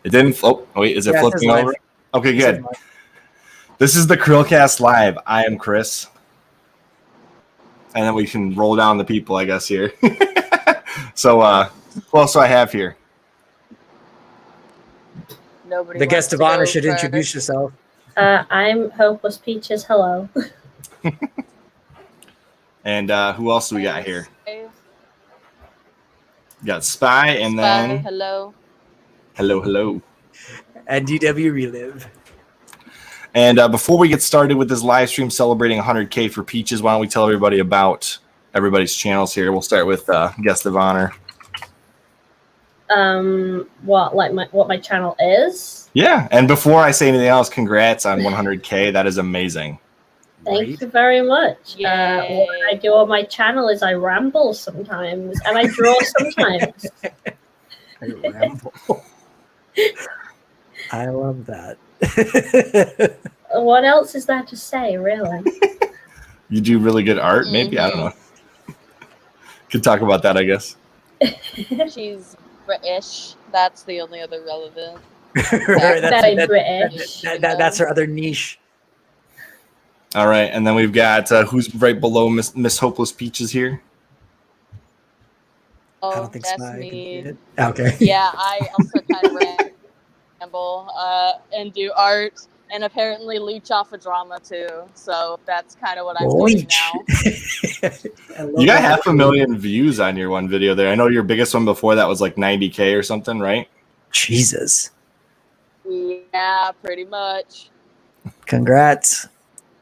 It didn't. Oh, wait, is it flipping over? Okay, good. This is the CHRILLCAST Live. I am Chris. And then we can roll down the people, I guess, here. So, who else do I have here? Nobody. The guest of honor should introduce yourself. I'm Hopeless Peaches. Hello. And who else do we got here? We got Spy, and then hello. Hello. And DWRelive. And before we get started with this live stream celebrating 100K for Peaches, why don't we tell everybody about everybody's channels here? We'll start with guest of honor. What my channel is? Yeah, and before I say anything else, congrats on 100K. That is amazing. Thank you very much. What I do on my channel is I ramble sometimes, and I draw sometimes. I ramble. I love that. What else is there to say, really? You do really good art, maybe? I don't know. Could talk about that, I guess. She's British. That's the only other relevant. Very British. That's her other niche. All right, and then we've got who's right below Miss Hopeless Peaches here. Oh, I don't think that's Spy me. can okay. Yeah, I also kind of ramble and do art, and apparently leech off a drama too. So that's kind of what I'm doing now. You got 500,000 views on your one video there. I know your biggest one before that was like 90K or something, right? Jesus. Yeah, pretty much. Congrats.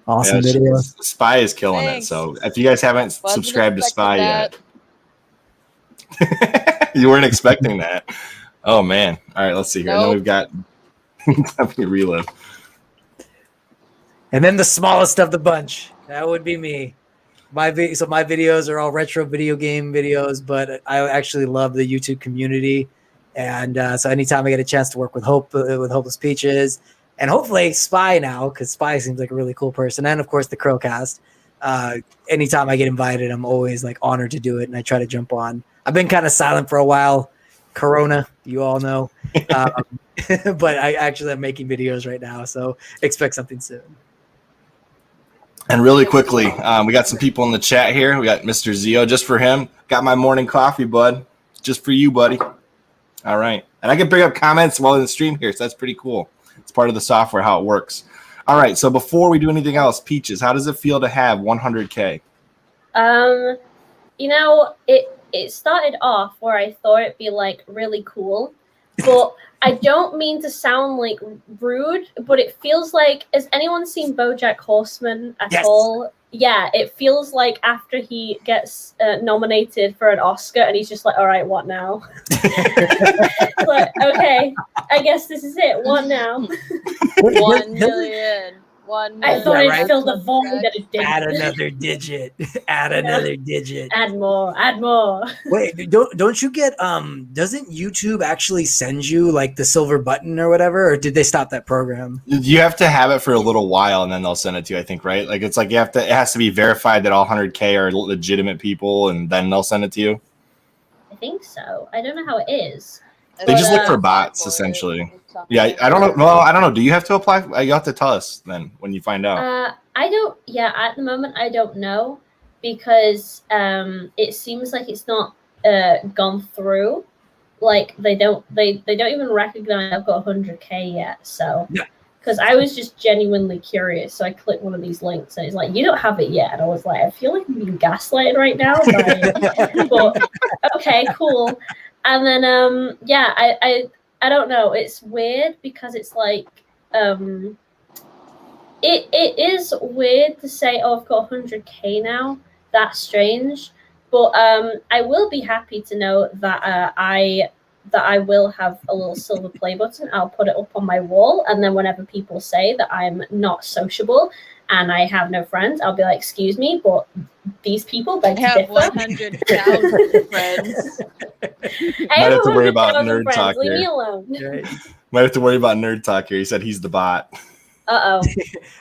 Awesome video. Spy is killing it. So if you guys haven't subscribed to Spy yet, you weren't expecting that. Oh man. All right, let's see here. Nope. And then we've got Relive. And then the smallest of the bunch. That would be me. So my videos are all retro video game videos, but I actually love the YouTube community. And so anytime I get a chance to work with Hopeless Peaches, and hopefully Spy now, because Spy seems like a really cool person, and of course the CHRILLCAST. Anytime I get invited, I'm always like honored to do it, and I try to jump on. I've been kind of silent for a while. Corona, you all know. But I actually am making videos right now, so expect something soon. And really quickly, we got some people in the chat here. We got Mr. Zio, just for him. Got my morning coffee, bud. Just for you, buddy. All right. And I can bring up comments while in the stream here, so that's pretty cool. It's part of the software, how it works. All right, so before we do anything else, Peaches, how does it feel to have 100K? You know, it started off where I thought it'd be like really cool, but I don't mean to sound like rude, but it feels like, has anyone seen BoJack Horseman at all? Yeah, it feels like after he gets nominated for an Oscar and he's just like, all right, what now? Like, okay, I guess this is it. What now? 1 million. 1 million. I thought it'd fill the void that it did. Add another digit. Add another digit. Add more. Add more. Wait, don't you get doesn't YouTube actually send you like the silver button or whatever, or did they stop that program? You have to have it for a little while and then they'll send it to you, I think, right? Like it's like it has to be verified that all 100K are legitimate people and then they'll send it to you. I think so. I don't know how it is. They just look for bots, essentially. Yeah, I don't know. Well, I don't know. Do you have to apply? You have to tell us then when you find out. I don't. Yeah, at the moment, I don't know because it seems like it's not gone through. Like they don't even recognize I've got 100K yet. So because I was just genuinely curious, so I clicked one of these links and it's like, you don't have it yet. And I was like, I feel like I'm being gaslighted right now. But okay, cool. And then I don't know. It's weird because it's like it is weird to say, oh, I've got 100K now. That's strange. But I will be happy to know that I will have a little silver play button. I'll put it up on my wall, and then whenever people say that I'm not sociable and I have no friends, I'll be like, excuse me, but these people beg to differ. I have 100,000 friends. Might have to worry about nerd talk Leave here. me alone. Might have to worry about nerd talk here. He said he's the bot. Uh-oh.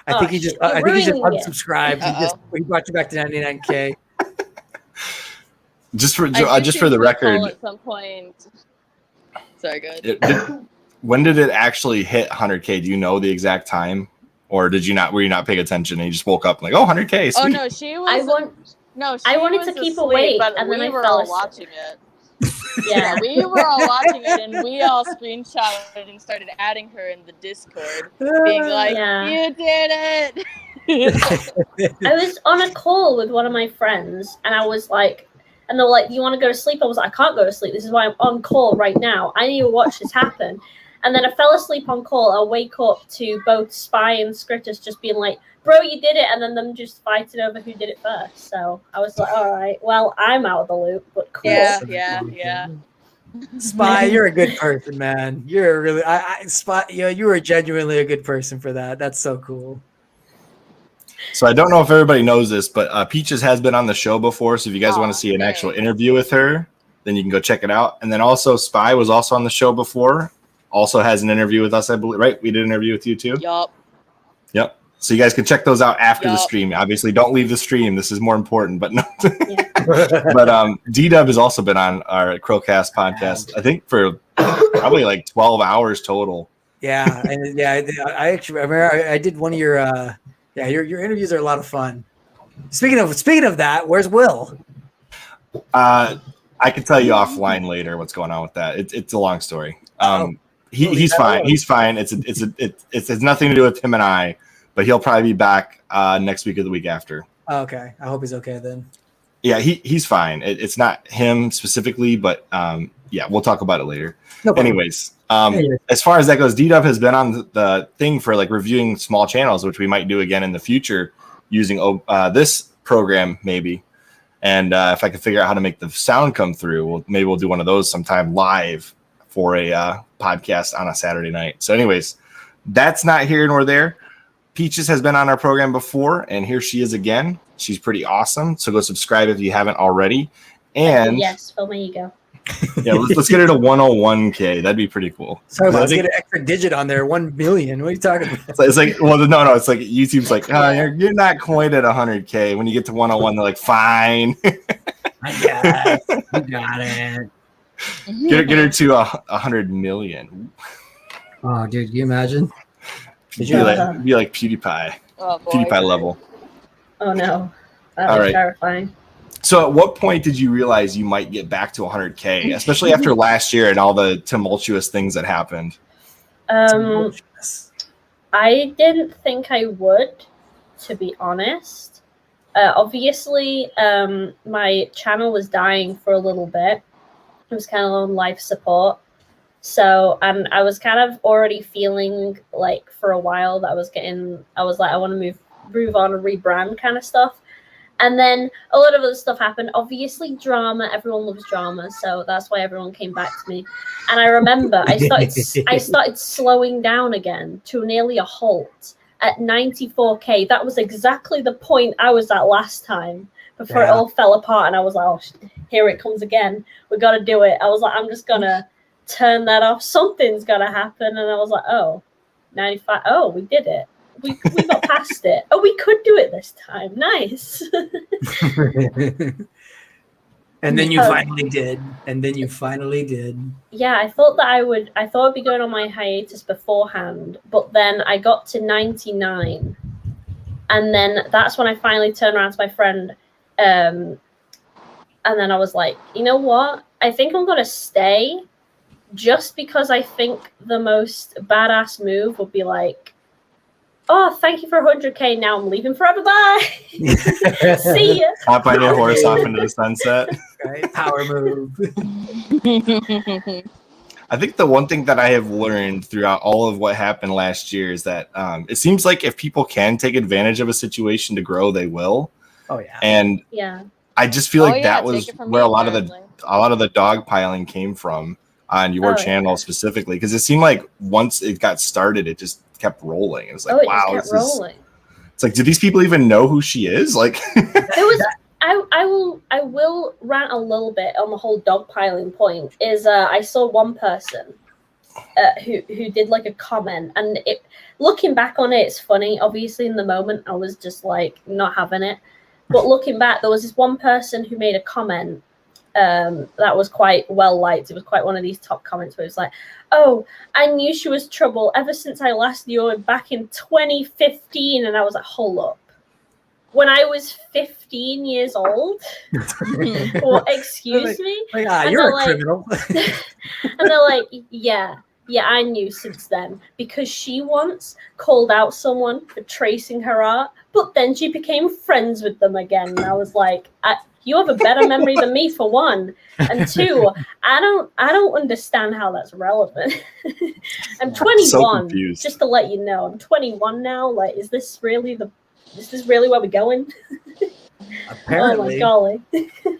I think he just unsubscribed. He brought you back to 99K. Just for the record. At some point. Sorry, go ahead. when did it actually hit 100K? Do you know the exact time, or did you not? Were you not paying attention and you just woke up like, oh, 100K? Sweet. Oh no, she was. I wanted to keep asleep, awake, but and then we I were fell all asleep. watching it. Yeah, we were all watching it, and we all screenshotted and started adding her in the Discord, being like, "You did it!" I was on a call with one of my friends, and I was like, and they were like, "Do you want to go to sleep?" I was like, "I can't go to sleep. This is why I'm on call right now. I need to watch this happen." And then I fell asleep on call. I'll wake up to both Spy and Scritus just being like, "Bro, you did it," and then them just fighting over who did it first. So I was like, all right, well, I'm out of the loop, but cool. Yeah. Spy, you're a good person, man. You're really, Spy, you were genuinely a good person for that. That's so cool. So I don't know if everybody knows this, but Peaches has been on the show before. So if you guys want to see an actual interview with her, then you can go check it out. And then also Spy was also on the show before. Also has an interview with us, I believe. Right? We did an interview with you too. Yep. So you guys can check those out after the stream. Obviously, don't leave the stream. This is more important. But no. But D-Dub has also been on our CHRILLCAST podcast. I think for probably like 12 hours total. Yeah, and I actually remember I did one of your your interviews are a lot of fun. Speaking of that, where's Will? I can tell you offline later what's going on with that. It's a long story. He's fine. He's fine. It has nothing to do with him and I, but he'll probably be back next week or the week after. Oh, okay. I hope he's okay then. Yeah, he's fine. It's not him specifically, but we'll talk about it later. No problem. Anyways, as far as that goes, D-Dub has been on the thing for like reviewing small channels, which we might do again in the future using this program maybe. And if I can figure out how to make the sound come through, maybe we'll do one of those sometime live for a podcast on a Saturday night. So anyways, that's not here nor there. Peaches has been on our program before, and here she is again. She's pretty awesome. So go subscribe if you haven't already. And yes, Phil, there you go. Yeah, let's get her to 101K. That'd be pretty cool. Sorry, let's get an extra digit on there. 1 million. What are you talking about? It's like, well, no. It's like YouTube's like, you're not quite at 100K. When you get to 101, they're like, fine. I got it. Get her to 100 million. Oh, dude, can you imagine? Be like PewDiePie. Oh, boy. PewDiePie level. Oh no, that was terrifying. So at what point did you realize you might get back to 100K, especially after last year and all the tumultuous things that happened? I didn't think I would, to be honest. Obviously, my channel was dying for a little bit. It was kind of on life support. So, and I was kind of already feeling like for a while that I was like, I want to move on and rebrand kind of stuff. And then a lot of other stuff happened. Obviously, drama. Everyone loves drama, so that's why everyone came back to me. And I remember I started slowing down again to nearly a halt at 94K. That was exactly the point I was at last time before it all fell apart. And I was like, oh, here it comes again. We got to do it. I was like, I'm just gonna turn that off. Something's gonna happen. And I was like, oh, 95. Oh, we did it. We got past it. Oh, we could do it this time. Nice. And then you finally did. Yeah, I thought I'd be going on my hiatus beforehand, but then I got to 99. And then that's when I finally turned around to my friend. And then I was like, you know what? I think I'm going to stay just because I think the most badass move would be like, oh, thank you for 100K. Now I'm leaving forever. Bye. See ya. Hop on your horse off into the sunset. Right? Power move. I think the one thing that I have learned throughout all of what happened last year is that it seems like if people can take advantage of a situation to grow, they will. Oh yeah. And I just feel like that was where a lot of the dogpiling came from on your channel specifically, because it seemed like once it got started, it just kept rolling. It was like, wow, it's like, do these people even know who she is? Like, I will rant a little bit on the whole dogpiling point. I saw one person who did like a comment, and looking back on it, it's funny. Obviously, in the moment, I was just like not having it. But looking back, there was this one person who made a comment that was quite well liked. It was quite one of these top comments where it was like, "Oh, I knew she was trouble ever since I last knew her back in 2015," and I was like, "Hold up, when I was 15 years old?" Well, excuse me. Like, And you're a they're criminal. And they're like, yeah, I knew since then, because she once called out someone for tracing her art, but then she became friends with them again. And I was like, you have a better memory than me, for one, and two, I don't understand how that's relevant. I'm 21. So confused. Just to let you know, I'm 21 now. Like, is this really where we're going? Apparently. Oh my golly.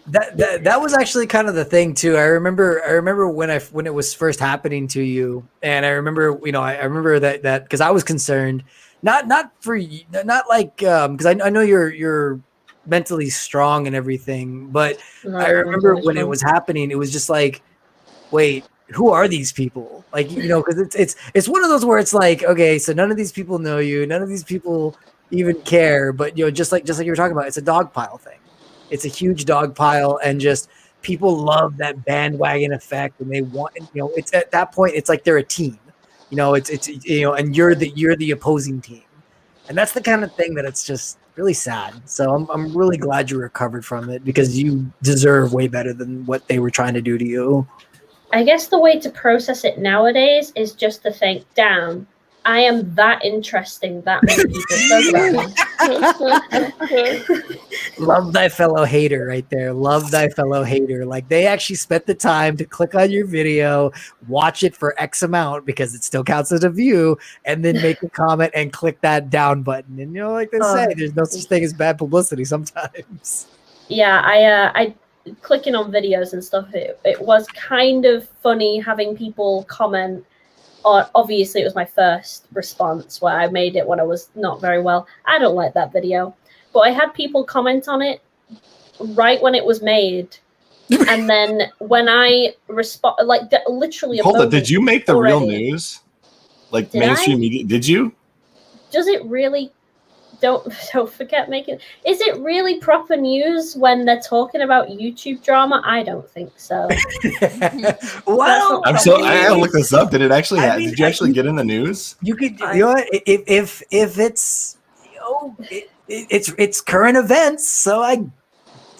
That was actually kind of the thing too. I remember when it was first happening to you, and I remember, I remember that because I was concerned, not like because I know you're mentally strong and everything, but I remember when it was happening, it was just like, wait, who are these people? Like, because it's one of those where it's like, okay, so none of these people know you, none of these people even care, but just like you were talking about, it's a dog pile thing. It's a huge dog pile, and just people love that bandwagon effect, and they want, it's at that point, it's like they're a team, it's and you're the opposing team, and that's the kind of thing that it's just really sad. So I'm really glad you recovered from it, because you deserve way better than what they were trying to do to you. I guess the way to process it nowadays is just to think, damn, I am that interesting that many people spoke about me. Love thy fellow hater right there. Love thy fellow hater. Like, they actually spent the time to click on your video, watch it for X amount because it still counts as a view, and then make a comment and click that down button. And like they say, there's no such thing as bad publicity sometimes. Yeah, I clicking on videos and stuff, it was kind of funny having people comment. Obviously, it was my first response where I made it when I was not very well. I don't like that video. But I had people comment on it right when it was made. And then when I respond, like literally. Hold on, did you make the real news? Like, did mainstream media? Did you? Does it really? Don't forget making. Is it really proper news when they're talking about YouTube drama? I don't think so. Well, I gotta look this up. Did it actually? Did you actually get in the news? You could. If it's it's current events, so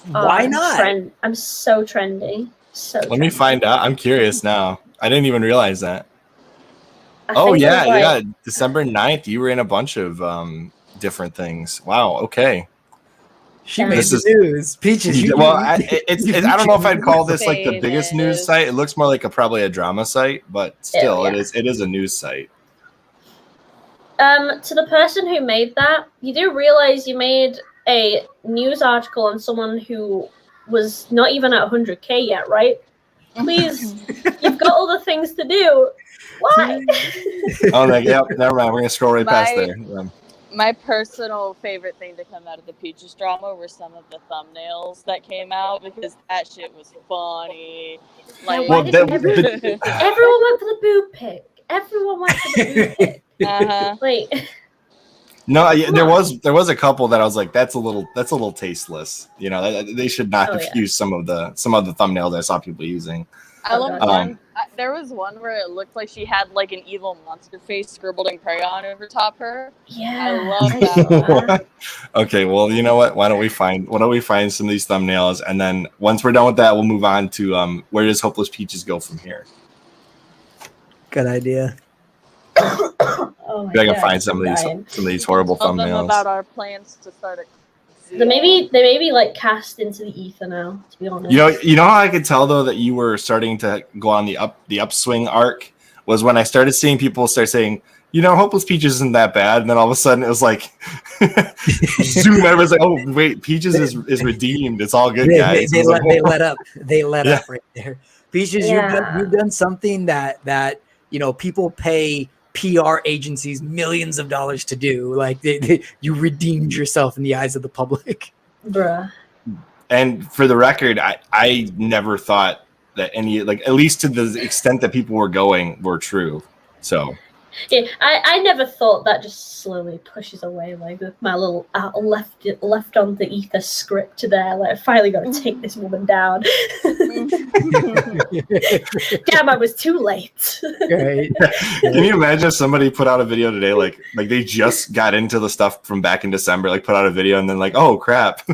why not? I'm so trendy. Let me find out. I'm curious now. I didn't even realize that. Yeah. December 9th, you were in a bunch of different things. Wow. Okay. She made the news. Peaches. I don't know if I'd call this like the biggest news site. It looks more like probably a drama site, but still, it is a news site. To the person who made that, you do realize you made a news article on someone who was not even at 100K yet, right? Please, you've got other things to do. Why? Never mind. We're gonna scroll right past there. My personal favorite thing to come out of the Peaches drama were some of the thumbnails that came out, because that shit was funny. Like, everyone went for the boob pic. Everyone went for the boob pic. Like, no, there was a couple that I was like, that's a little tasteless. They should not have used some of the thumbnails I saw people using. I love one. There was one where it looked like she had like an evil monster face scribbled in crayon over top her. Yeah, I love that one. Okay, well, you know what? Why don't we find some of these thumbnails, and then once we're done with that, we'll move on to where does Hopeless Peaches go from here? Good idea. I can find some of these horrible thumbnails. About our plans to start a. They maybe like cast into the ether now, to be honest. You know how I could tell though that you were starting to go on the upswing arc was when I started seeing people start saying, Hopeless Peaches isn't that bad, and then all of a sudden it was like zoom. Everyone's like, oh wait, Peaches is redeemed. It's all good, guys. They let up. They let up right there. Peaches, you've done something that people pay PR agencies millions of dollars to do. Like you redeemed yourself in the eyes of the public. Bruh. And for the record, I never thought that any, like, at least to the extent that people were going, were true. So Yeah, I never thought that just slowly pushes away, like with my little left on the ether script there. Like, I finally got to take this woman down. Damn, I was too late. Right. Can you imagine if somebody put out a video today, like they just got into the stuff from back in December, like put out a video and then like, oh crap,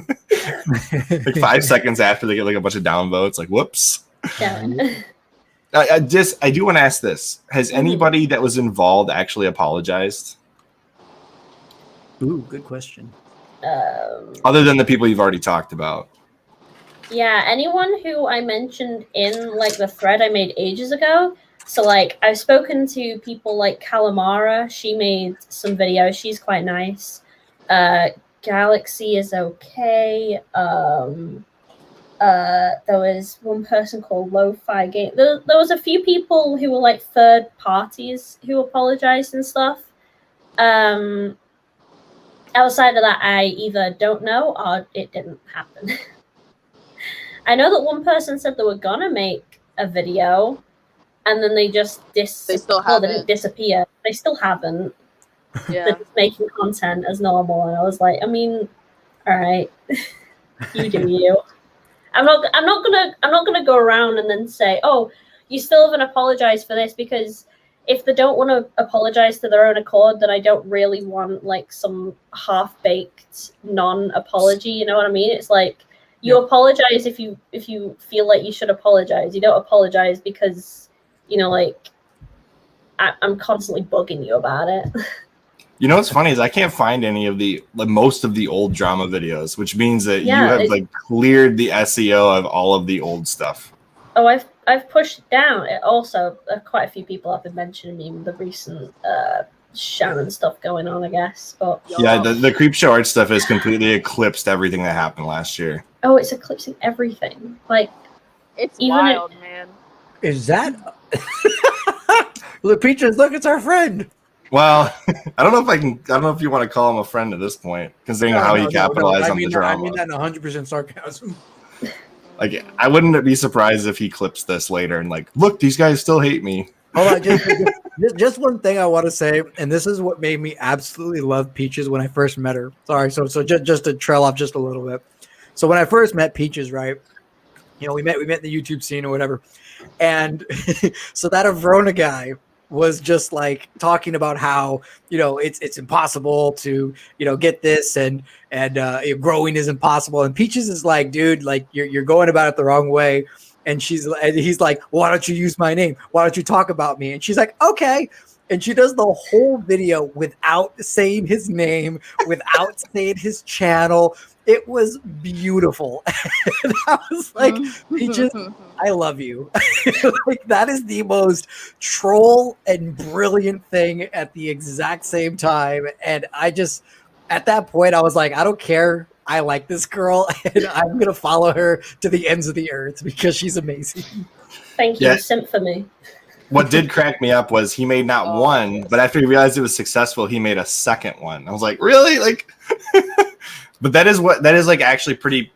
like 5 seconds after they get like a bunch of downvotes, like whoops. Yeah. I do want to ask this: has anybody that was involved actually apologized? Ooh, good question. Other than the people you've already talked about. Yeah, anyone who I mentioned in like the thread I made ages ago. So like I've spoken to people like Calamara. She made some videos. She's quite nice. Galaxy is okay. There was one person called Lo-Fi Game. There was a few people who were like third parties who apologized and stuff. Outside of that, I either don't know or it didn't happen. I know that one person said they were gonna make a video, and then they just They still they haven't. didn't disappear. They still haven't. Yeah. They're just making content as normal, and I was like, I mean, all right, you do you. I'm not gonna go around and then say, oh, you still haven't apologized for this, because if they don't want to apologize to their own accord, then I don't really want like some half-baked non-apology. You know what I mean? It's like you apologize if you feel like you should apologize. You don't apologize because, you know, like I'm constantly bugging you about it. You know what's funny is I can't find any of the most of the old drama videos, which means that you have like cleared the SEO of all of the old stuff. Oh, I've pushed it down. It also, quite a few people have been mentioning me with the recent Shannon stuff going on, I guess. But yeah, the Creep Show art stuff has completely eclipsed everything that happened last year. Oh, it's eclipsing everything. Like, It's wild, man. Is that look, Peaches? Look, it's our friend. Well, I don't know if you want to call him a friend at this point, considering how he capitalized on the drama. I mean that in 100% sarcasm. Like, I wouldn't be surprised if he clips this later and like, look, these guys still hate me. Hold on, just one thing I want to say, and this is what made me absolutely love Peaches when I first met her. Sorry, so just to trail off just a little bit. So when I first met Peaches, right? You know, we met in the YouTube scene or whatever, and so that Avrona guy was just like talking about how, you know, it's impossible to, you know, get this and growing is impossible. And Peaches is like, dude, like you're going about it the wrong way. And he's like, why don't you use my name? Why don't you talk about me? And she's like, okay. And she does the whole video without saying his name, without saying his channel. It was beautiful. And I was like, Peaches, I love you. Like, that is the most troll and brilliant thing at the exact same time. And I just, at that point, I was like, I don't care. I like this girl, and I'm going to follow her to the ends of the earth because she's amazing. Thank you, simp for me. What did crack me up was he made not one, but after he realized it was successful, he made a second one. I was like, really? Like, but that is like actually pretty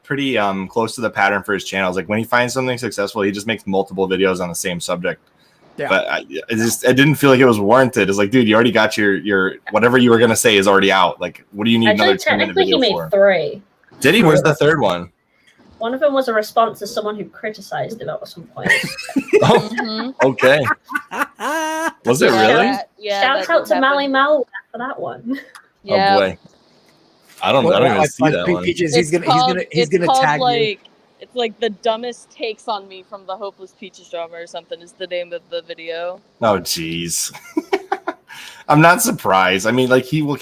close to the pattern for his channels. Like, when he finds something successful, he just makes multiple videos on the same subject. Yeah. But I didn't feel like it was warranted. It's like, dude, you already got your whatever you were gonna say is already out. Like, what do you need another 10-minute video he made 3. Did he? Where's the third one? One of them was a response to someone who criticized him at some point. Oh, okay. Was it really? Yeah. Shout out to Mally Malware for that one. Yeah. Oh boy. I don't even see that one. Peaches, he's gonna tag you. It's like the dumbest takes on me from the Hopeless Peaches drama or something is the name of the video. Oh, jeez. I'm not surprised. I mean, like, he will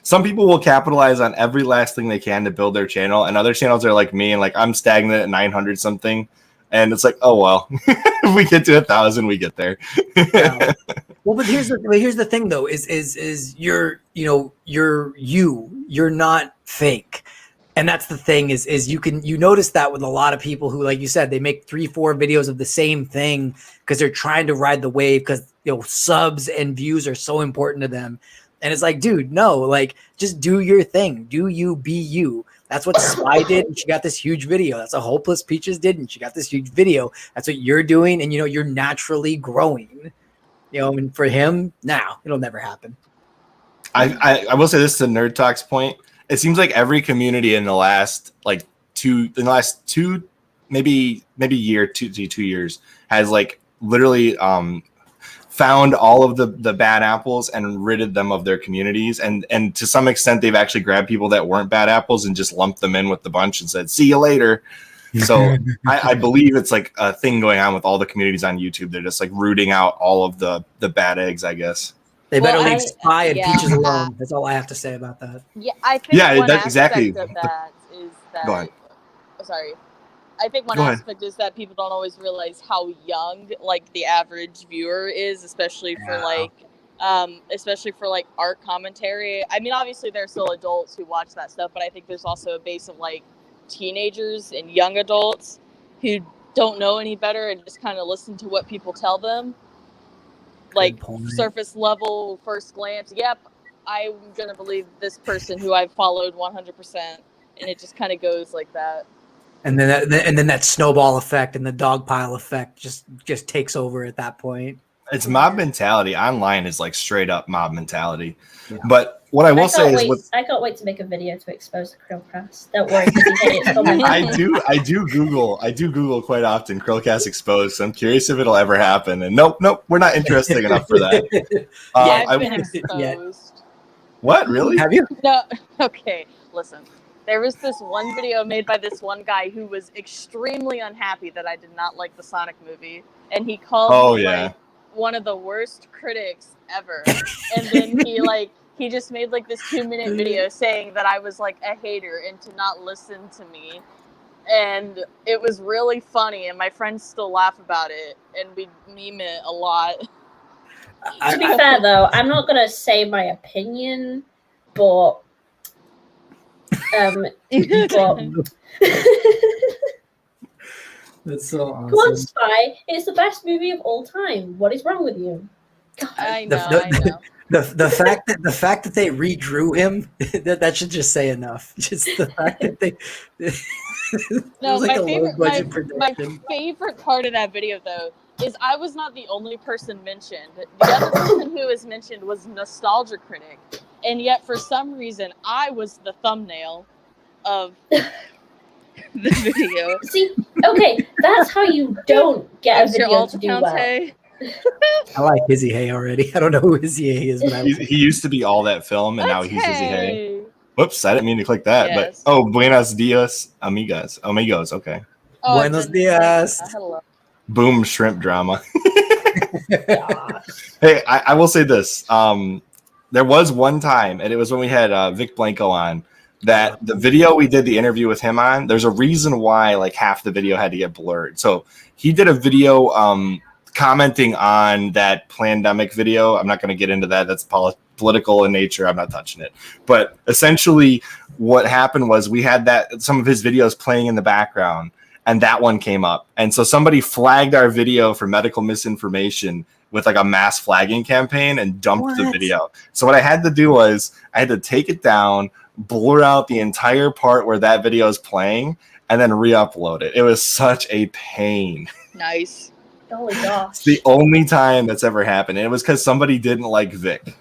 some people will capitalize on every last thing they can to build their channel, and other channels are like me, and like I'm stagnant at 900 something, and it's like, oh well, if we get to 1,000, we get there. Well, but here's the thing though, is you're not fake. And that's the thing is you notice that with a lot of people who, like you said, they make 3-4 videos of the same thing because they're trying to ride the wave because, you know, subs and views are so important to them. And it's like, dude, no, like, just do your thing. Do you, be you. That's what Spy did, and she got this huge video. That's what Hopeless Peaches did, and she got this huge video. That's what you're doing, and, you know, you're naturally growing. You know, and for him, now it'll never happen. I will say this to Nerd Talk's point. It seems like every community in the last two maybe year, 2 years has like literally found all of the bad apples and ridded them of their communities, and to some extent they've actually grabbed people that weren't bad apples and just lumped them in with the bunch and said, see you later. So I believe it's like a thing going on with all the communities on YouTube. They're just like rooting out all of the bad eggs, I guess. They better leave Spy and Peaches alone. That's all I have to say about that. Yeah, I think one aspect exactly. of that is that. Go ahead. Sorry. I think one aspect is that people don't always realize how young like the average viewer is, especially for like art commentary. I mean, obviously there's still adults who watch that stuff, but I think there's also a base of like teenagers and young adults who don't know any better and just kind of listen to what people tell them. Like surface level, first glance. Yep, I'm gonna believe this person who I've followed 100%, and it just kind of goes like that. And then that snowball effect and the dog pile effect just takes over at that point. It's mob mentality. Online is like straight up mob mentality. Yeah. But what I will say is, I can't wait to make a video to expose the CHRILLCAST. Don't worry, it's coming. I do Google quite often CHRILLCAST exposed. So I'm curious if it'll ever happen. And nope, we're not interesting enough for that. I've been exposed. What, really? Have you? No. Okay, listen. There was this one video made by this one guy who was extremely unhappy that I did not like the Sonic movie, and he called me like one of the worst critics ever. And then he just made like this 2-minute video saying that I was like a hater and to not listen to me. And it was really funny, and my friends still laugh about it, and we meme it a lot. To be fair though, I'm not gonna say my opinion, but that's so awesome. Come on, Spy! It's the best movie of all time. What is wrong with you? God. I know. The fact that they redrew him, that should just say enough. Just the fact that they no, like my favorite part of that video though is I was not the only person mentioned. The other person who was mentioned was Nostalgia Critic, and yet for some reason I was the thumbnail of the video. See, okay, that's how you don't get a video to do well. I like Izzy Hay already. I don't know who Izzy Hay is, but he used to be all that film, and now he's Izzy Hay. Whoops, I didn't mean to click that. Yes. But buenos dias, amigos. Okay. Buenos dias. Hello. Boom, shrimp drama. Hey, I will say this. There was one time, and it was when we had Vic Blanco on, that the video we did the interview with him on, there's a reason why like half the video had to get blurred. So he did a video commenting on that Plandemic video. I'm not going to get into that. That's political in nature. I'm not touching it. But essentially what happened was we had some of his videos playing in the background, and that one came up. And so somebody flagged our video for medical misinformation with like a mass flagging campaign and dumped the video. So what I had to do was I had to take it down, blur out the entire part where that video is playing, and then re-upload it. It was such a pain. Nice. Holy gosh. It's the only time that's ever happened. And it was because somebody didn't like Vic.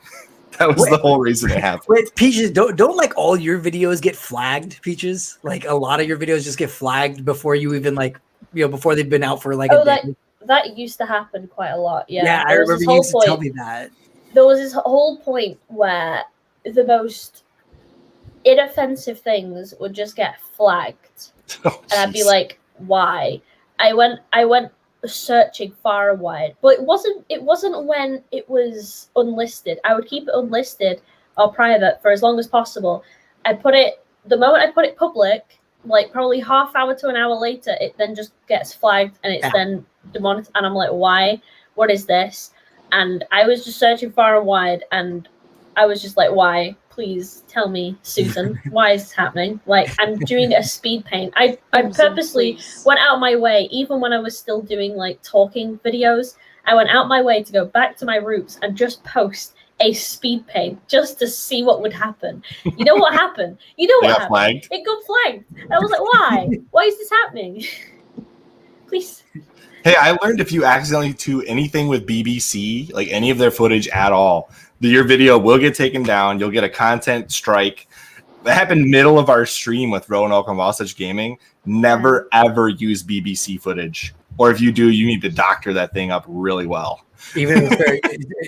That was the whole reason it happened. Wait, Peaches, don't like all your videos get flagged, Peaches? Like a lot of your videos just get flagged before you even before they've been out for like a day. That used to happen quite a lot. Yeah, I remember you used to tell me that. There was this whole point where the most inoffensive things would just get flagged. And I'd be like, why? I went searching far and wide, but it wasn't when it was unlisted. I would keep it unlisted or private for as long as possible. The moment I put it public, like probably half hour to an hour later, it then just gets flagged and it's then demonetized. And I'm like, why? What is this? And I was just searching far and wide, and I was just like, why? Please tell me, Susan, why is this happening? Like, I'm doing a speed paint. I purposely went out my way, even when I was still doing like talking videos, I went out my way to go back to my roots and just post a speed paint just to see what would happen. You know what happened? You know what happened? Flagged. It got flagged. I was like, why? Why is this happening? Please. Hey, I learned if you accidentally do anything with BBC, like any of their footage at all, your video will get taken down. You'll get a content strike. That happened middle of our stream with Roanoke and Wasatch Gaming. Never, ever use BBC footage. Or if you do, you need to doctor that thing up really well. Even if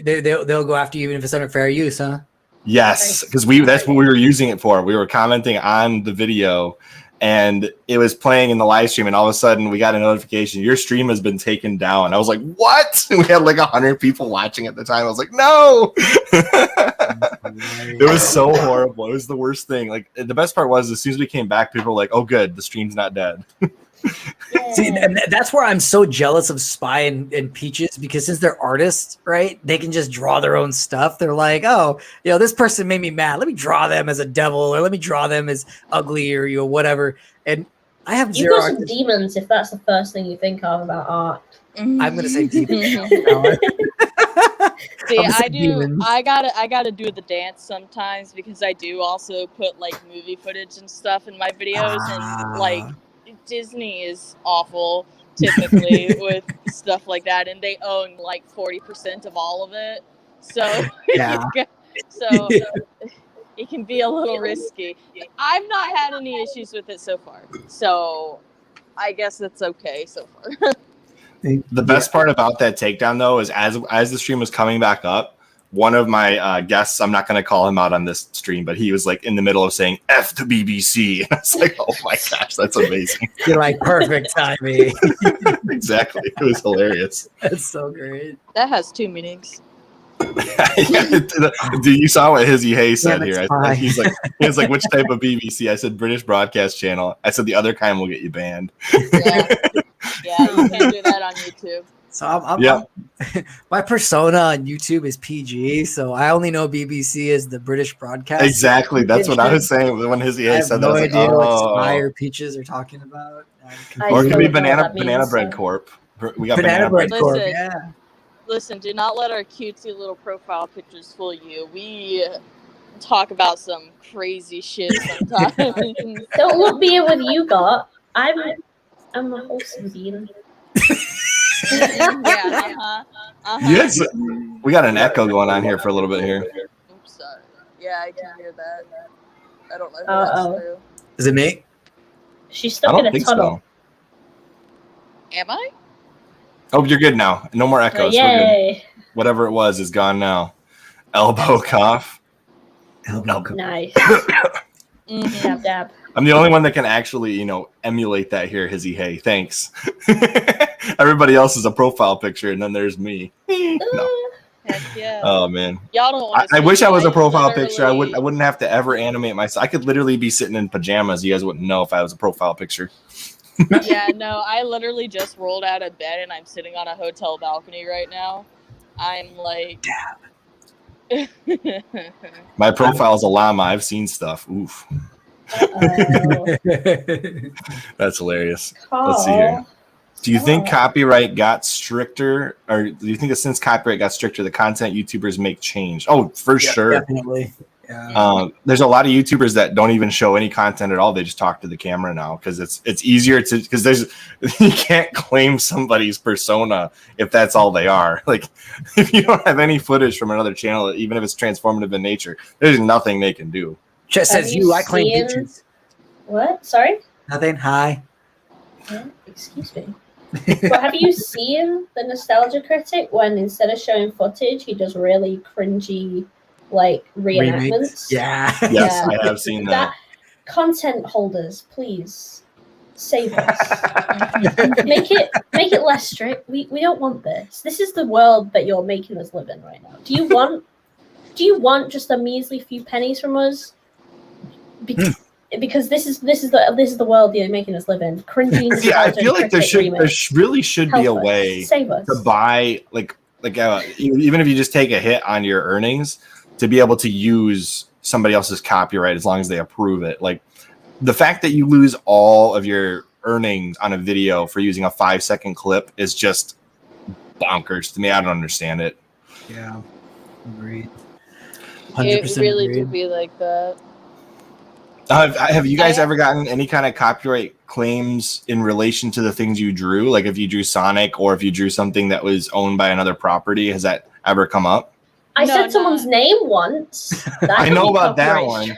it's they'll go after you even if it's under fair use, huh? Yes, because that's what we were using it for. We were commenting on the video, and it was playing in the live stream, and all of a sudden we got a notification, your stream has been taken down. I was like, what? And we had like 100 people watching at the time. I was like, no. It was so horrible. It was the worst thing. Like, the best part was as soon as we came back, people were like, oh good, the stream's not dead. See, and that's where I'm so jealous of Spy and Peaches, because since they're artists, right, they can just draw their own stuff. They're like, oh, this person made me mad. Let me draw them as a devil, or let me draw them as ugly, or whatever. And I have You've got some demons if that's the first thing you think of about art. I'm gonna say demons. See, I do. Demons. I gotta do the dance sometimes, because I do also put like movie footage and stuff in my videos, and like. Disney is awful typically with stuff like that, and they own like 40% of all of it. So so it can be a little risky. I've not had any issues with it so far, so I guess it's okay so far. The best part about that takedown though is as the stream was coming back up, one of my guests, I'm not going to call him out on this stream, but he was like in the middle of saying F the BBC. And I was like, oh my gosh, that's amazing. You're like, perfect timing. Exactly. It was hilarious. That's so great. That has two meanings. You saw what Hizzy Hay said here. He was like, which type of BBC? I said British Broadcast Channel. I said the other kind will get you banned. Yeah, you can't do that on YouTube. So I'm my persona on YouTube is PG, so I only know BBC as the British broadcast. Exactly, that's what I was saying when Hizzy A said that. I was idea what Spy or Peaches are talking about. Or it could be Banana Bread Corp. We got Banana Bread Corp. Yeah. Listen, do not let our cutesy little profile pictures fool you. We talk about some crazy shit sometimes. Don't look me with you, got. I'm a wholesome bean. Yes, we got an echo going on here for a little bit here. Oops, sorry. Yeah, I can hear that. I don't know if that's true. Is it me? She's stuck in a tunnel. So. Am I? Oh, you're good now. No more echoes. Yay! Whatever it was is gone now. Elbow cough. Elbow cough. Nice. Dab dab. I'm the only one that can actually, emulate that here, Hizzy Hay. Thanks. Everybody else is a profile picture, and then there's me. No. Heck yeah. Oh man. Y'all don't want I wish I was a profile picture. I wouldn't have to ever animate myself. I could literally be sitting in pajamas. You guys wouldn't know if I was a profile picture. Yeah, no, I literally just rolled out of bed and I'm sitting on a hotel balcony right now. I'm like, my profile's a llama. I've seen stuff. Oof. That's hilarious. Let's see here. Do you think copyright got stricter, or do you think that since copyright got stricter, the content YouTubers make change? Oh, for sure. Definitely. Yeah. There's a lot of YouTubers that don't even show any content at all. They just talk to the camera now because it's easier to, because you can't claim somebody's persona if that's all they are. Like if you don't have any footage from another channel, even if it's transformative in nature, there's nothing they can do. Just says I claim Peaches. What? Sorry? Nothing. Hi. Excuse me. But have you seen the Nostalgia Critic when instead of showing footage, he does really cringy like reenactments? Yeah. Yes, I have seen that. Content holders, please save us. make it less strict. We don't want this. This is the world that you're making us live in right now. Do you want just a measly few pennies from us? Because this is the world you're making us live in. Cringy. Yeah, I feel like there really should be a way to buy like even if you just take a hit on your earnings to be able to use somebody else's copyright as long as they approve it. Like the fact that you lose all of your earnings on a video for using a 5-second clip is just bonkers to me. I don't understand it. Yeah, agreed. It really do be like that. Have you guys ever gotten any kind of copyright claims in relation to the things you drew? Like if you drew Sonic or if you drew something that was owned by another property, has that ever come up? I said someone's name once. I know about that one.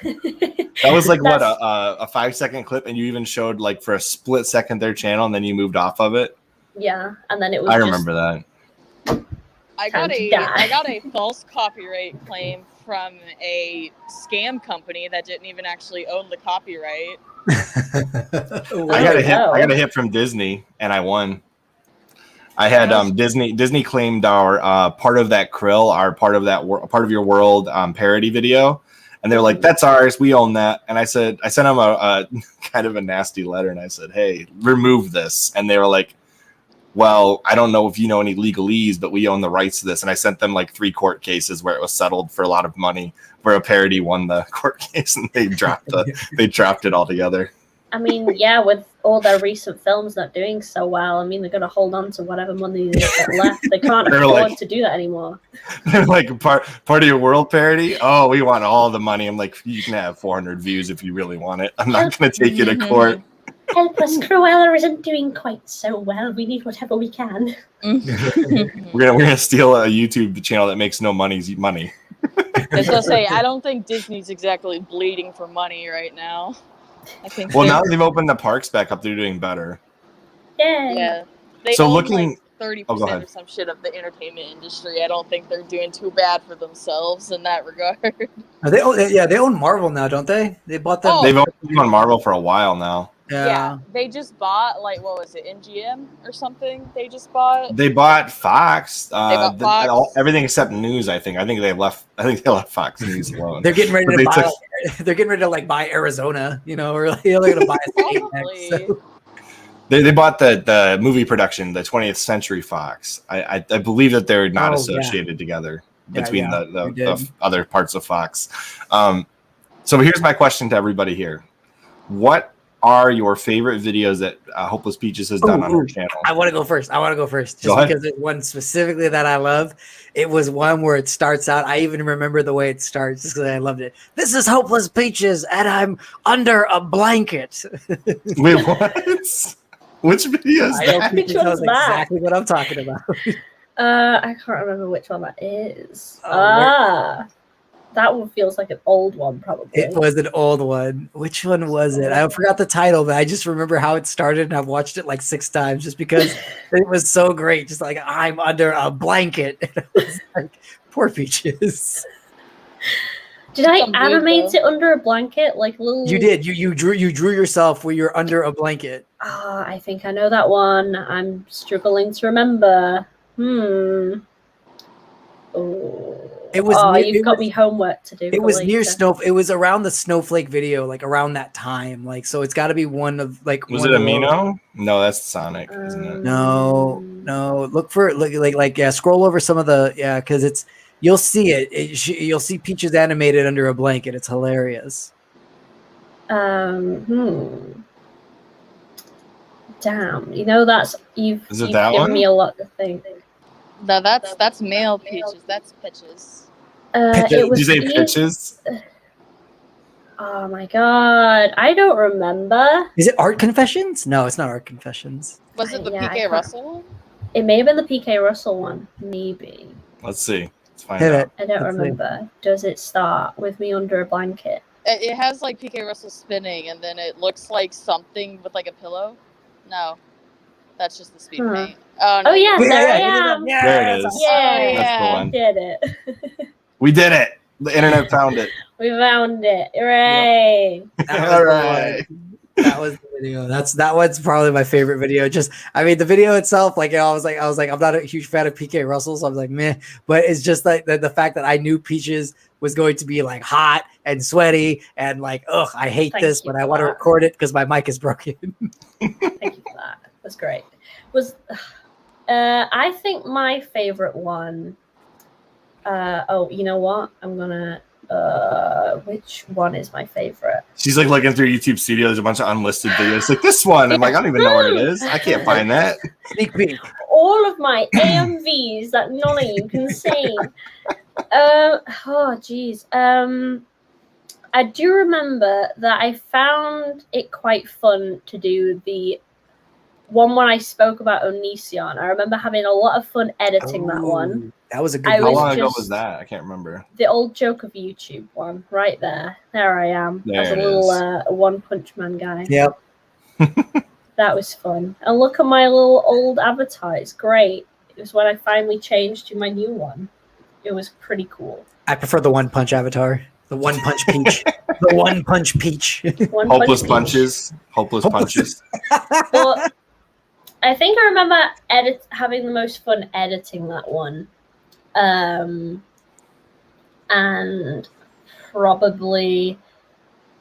That was like what, a 5-second clip, and you even showed like for a split second their channel, and then you moved off of it. Yeah, and then it was. I remember that. I got a false copyright claim from a scam company that didn't even actually own the copyright. I got a hit from Disney, and I won. I had Disney claimed our part of that Krill, our part of your world parody video, and they were like, "That's ours, we own that." And I sent them a kind of a nasty letter, and I said, "Hey, remove this." And they were like, "Well, I don't know if you know any legalese, but we own the rights to this." And I sent them like 3 court cases where it was settled for a lot of money, where a parody won the court case, and they dropped it altogether. I mean, yeah, with all their recent films not doing so well, I mean, they're going to hold on to whatever money they've got left. They can't afford to do that anymore. They're like, part of your world parody? Oh, we want all the money. I'm like, you can have 400 views if you really want it. I'm not going to take you to court. Help us, Cruella isn't doing quite so well. We need whatever we can. We're gonna steal a YouTube channel that makes no money. I was gonna say, I don't think Disney's exactly bleeding for money right now. I think. Well, now that they've opened the parks back up, they're doing better. Yeah. They so own looking like 30% or some shit of the entertainment industry. I don't think they're doing too bad for themselves in that regard. They own Marvel now, don't they? They bought them. They've owned on Marvel for a while now. Yeah, they just bought what was it, MGM or something? They just bought. They bought Fox. They bought Fox. Everything except news. I think they left Fox News alone. They're getting ready to buy. They're getting ready to like buy Arizona. You know, or they're going to buy a state next. So. They bought the movie production, the 20th Century Fox. I believe that they're not associated together between the other parts of Fox. So here's my question to everybody here: what are your favorite videos that Hopeless Peaches has done on her channel? I want to go first. Just because there's one specifically that I love. It was one where it starts out. I even remember the way it starts just because I loved it. This is Hopeless Peaches, and I'm under a blanket. Wait, what? Which video is that? Peaches knows exactly what I'm talking about. I can't remember which one that is. That one feels like an old one, probably. It was an old one. Which one was it? I forgot the title, but I just remember how it started, and I've watched it like 6 times just because it was so great. Just like, I'm under a blanket. And I was like, poor Peaches. Did I animate it under a blanket? Like little. You did. You drew yourself where you're under a blanket. I think I know that one. I'm struggling to remember. Oh. It was. You've got me homework to do. It was near Snow. It was around the Snowflake video, like around that time. Like, so it's got to be one of like. Was it Amino? No, that's Sonic, isn't it? No. Look scroll over some of the because it's. You'll see it. You'll see Peaches animated under a blanket. It's hilarious. Damn. You know you've given me a lot to think. No, that's male Peaches. That's Pitches. Did you say Pitches? Oh my god, I don't remember. Is it Art Confessions? No, it's not Art Confessions. Was it the PK Russell one? It may have been the PK Russell one, maybe. Let's see. Let's find out. I don't remember. Does it start with me under a blanket? It has like PK Russell spinning, and then it looks like something with like a pillow. No, that's just the speed paint. Oh yeah, there I am. Yeah, there it is. Yeah, that's the one. Did it. We did it. The internet found it. We found it. Hooray! Yep. All right. That was the video. That one's probably my favorite video. The video itself, like I was like, I'm not a huge fan of PK Russell, so I was like, meh. But it's just like the fact that I knew Peaches was going to be like hot and sweaty and like, I hate this, but I want to record it because my mic is broken. Thank you for that. That's great. I think my favorite one. You know what? I'm gonna. Which one is my favorite? She's like looking through YouTube Studio. There's a bunch of unlisted videos. Like this one. I'm like, I don't even know what it is. I can't find that. Sneak peek. All of my AMVs that none of you can see. Oh, geez. I do remember that I found it quite fun to do the one when I spoke about Onision. I remember having a lot of fun editing that one. That was a good I How was long ago just- was that? I can't remember. The old joke of YouTube one, right there. There I am, There as a it little is. One Punch Man guy. Yep. That was fun. And look at my little old avatar. It's great. It was when I finally changed to my new one. It was pretty cool. I prefer the One Punch avatar. The One Punch Peach. The One Punch Peach. One Hopeless Punch punches. Hopeless punches. But I think I remember having the most fun editing that one. And probably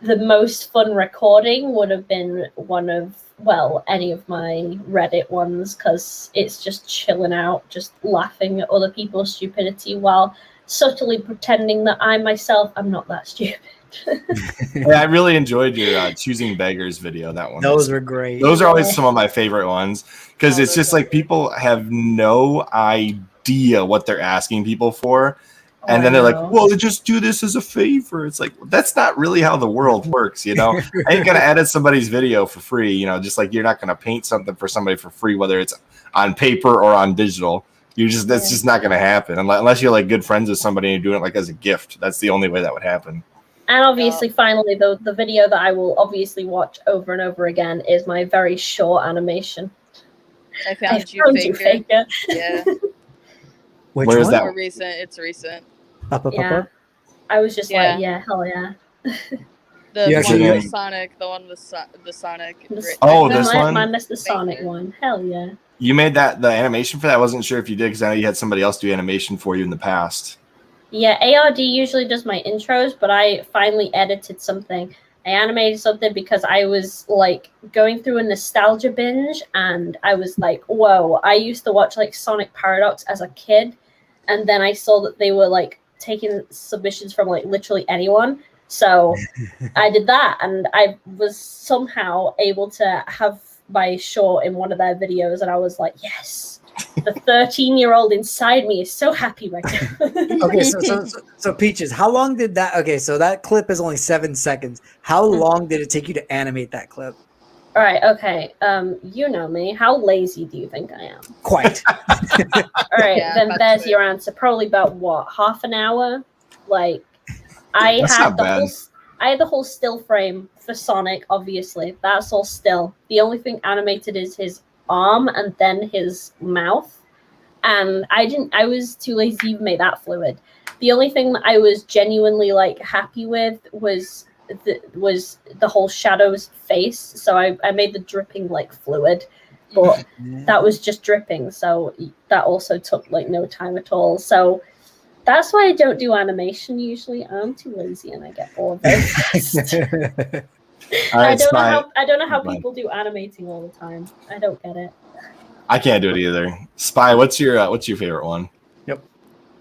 the most fun recording would have been one of, well, any of my Reddit ones, because it's just chilling out, just laughing at other people's stupidity while subtly pretending that I myself am not that stupid. Yeah, I really enjoyed your choosing beggars video. That one. Those were great. Those are always some of my favorite ones because it's just like people have no idea what they're asking people for. And then they're like, well, just do this as a favor. It's like, that's not really how the world works, you know? I ain't going to edit somebody's video for free, you know, just like you're not going to paint something for somebody for free, whether it's on paper or on digital. That's just not going to happen unless you're like good friends with somebody and you're doing it like as a gift. That's the only way that would happen. And obviously, finally, the video that I will obviously watch over and over again is my very short animation. I found you faker. Yeah. Which Where is one? that? More recent. It's recent. Up. Yeah. I was just Yeah. like, yeah, hell yeah. The You one actually- with Sonic, the one with the Sonic. Oh, this one? My Mr. Sonic one. Hell yeah. You made the animation for that? I wasn't sure if you did because I know you had somebody else do animation for you in the past. Yeah, ARD usually does my intros, but I finally edited something. I animated something because I was like going through a nostalgia binge and I was like, whoa, I used to watch like Sonic Paradox as a kid. And then I saw that they were like taking submissions from like literally anyone. So I did that and I was somehow able to have my short in one of their videos. And I was like, yes, the 13-year-old inside me is so happy right now. Okay, so Peaches, how long did that? Okay, so that clip is only 7 seconds. How long did it take you to animate that clip? All right, okay. You know me. How lazy do you think I am? Quite. All right, Yeah, then that's there's it. your answer. Probably about what, half an hour? Like, I That's had not bad. I had the whole still frame for Sonic. Obviously, that's all still. The only thing animated is his arm and then his mouth. And I was too lazy to even make that fluid. The only thing that I was genuinely like happy with was the whole Shadow's face. So I made the dripping like fluid, but that was just dripping. So that also took like no time at all. So that's why I don't do animation usually. I'm too lazy and I get bored very fast. All right, I don't know how Fine. people do animating all the time. I don't get it. I can't do it either. Spy, what's your favorite one?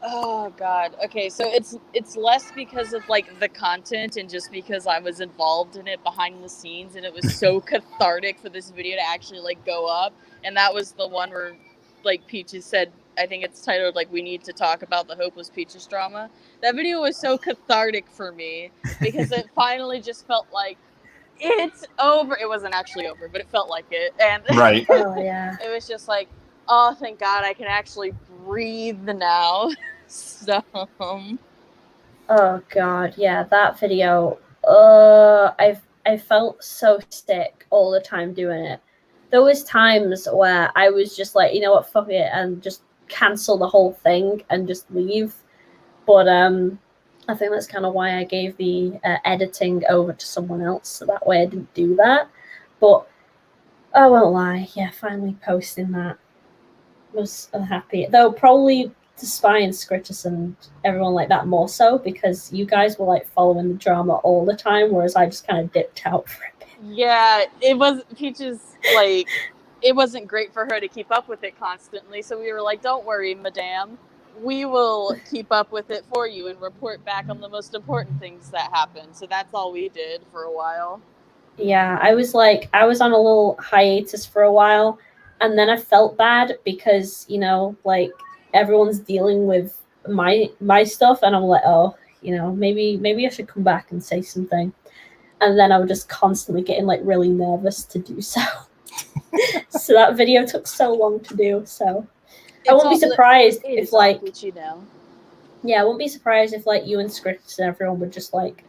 Oh God. Okay, so it's less because of like the content and just because I was involved in it behind the scenes and it was so cathartic for this video to actually like go up. And that was the one where like Peaches said, I think it's titled like we need to talk about the Hopeless Peaches drama. That video was so cathartic for me because it finally just felt like it's over. It wasn't actually over, but it felt like it. And Right. Oh yeah. it was just like, oh, thank God I can actually breathe now. So, Oh god, yeah, that video. I felt so sick all the time doing it. There was times where I was just like, you know what, fuck it, and just cancel the whole thing and just leave. But I think that's kind of why I gave the editing over to someone else, so that way I didn't do that. But I won't lie, yeah, finally posting that was happy. Though probably to Spy and Scritus and everyone like that more so, because you guys were like following the drama all the time, whereas I just kind of dipped out for a bit. yeah, it was Peaches, like, it wasn't great for her to keep up with it constantly. So we were like, don't worry, madame. We will keep up with it for you and report back on the most important things that happened. So that's all we did for a while. Yeah, I was on a little hiatus for a while, and then I felt bad because, you know, like everyone's dealing with my stuff, and I'm like, oh, maybe I should come back and say something. And then I was just constantly getting like really nervous to do so. So that video took so long to do. So I won't be surprised if like yeah, I won't be surprised if like you and Scripts and everyone would just like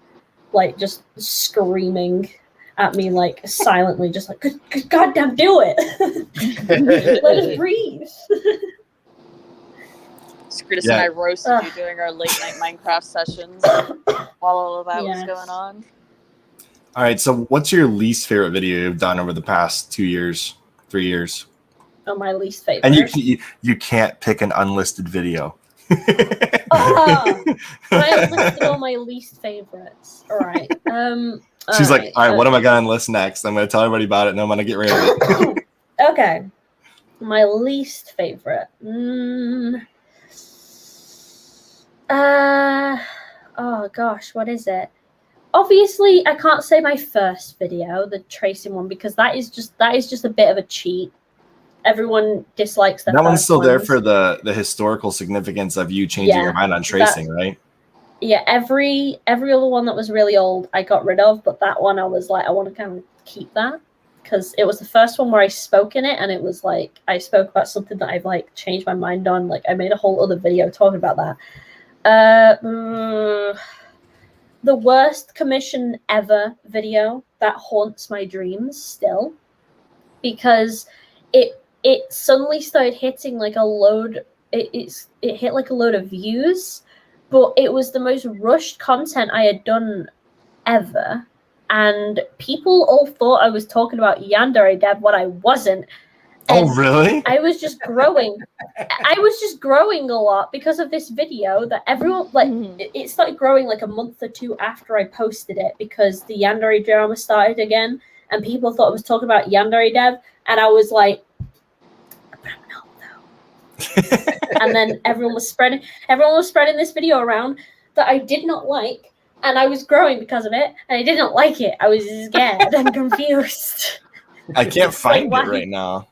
just screaming at me like silently, just like goddamn do it. Let us breathe. Scripts and I roasted you during our late night Minecraft sessions while all of that was going on. All right, so what's your least favorite video you've done over the past 2 years, 3 years? Oh, my least favorite. And you can't pick an unlisted video. I listed all my least favorites. All right. She's like, all right, what am I going to enlist next? I'm going to tell everybody about it, and I'm going to get rid of it. Okay. My least favorite. Oh, gosh, what is it? Obviously, I can't say my first video, the tracing one, because that is just a bit of a cheat. Everyone dislikes that. That one's still there for the historical significance of you changing your mind on tracing, right? Yeah, every other one that was really old, I got rid of, but that one I was like, I want to kind of keep that because it was the first one where I spoke in it, and it was like I spoke about something that I've like changed my mind on. Like I made a whole other video talking about that. The worst commission ever video that haunts my dreams still, because it suddenly started hitting like a load. It hit like a load of views, but it was the most rushed content I had done ever, and people all thought I was talking about Yandere Dev when I wasn't. And oh, really? I was just growing. I was just growing a lot because of this video that everyone, like, it started growing like a month or two after I posted it because the Yandere drama started again and people thought I was talking about Yandere Dev. And I was like, but I'm not though. And then everyone was spreading this video around that I did not like. And I was growing because of it. And I didn't like it. I was scared and confused. I can't find it right now.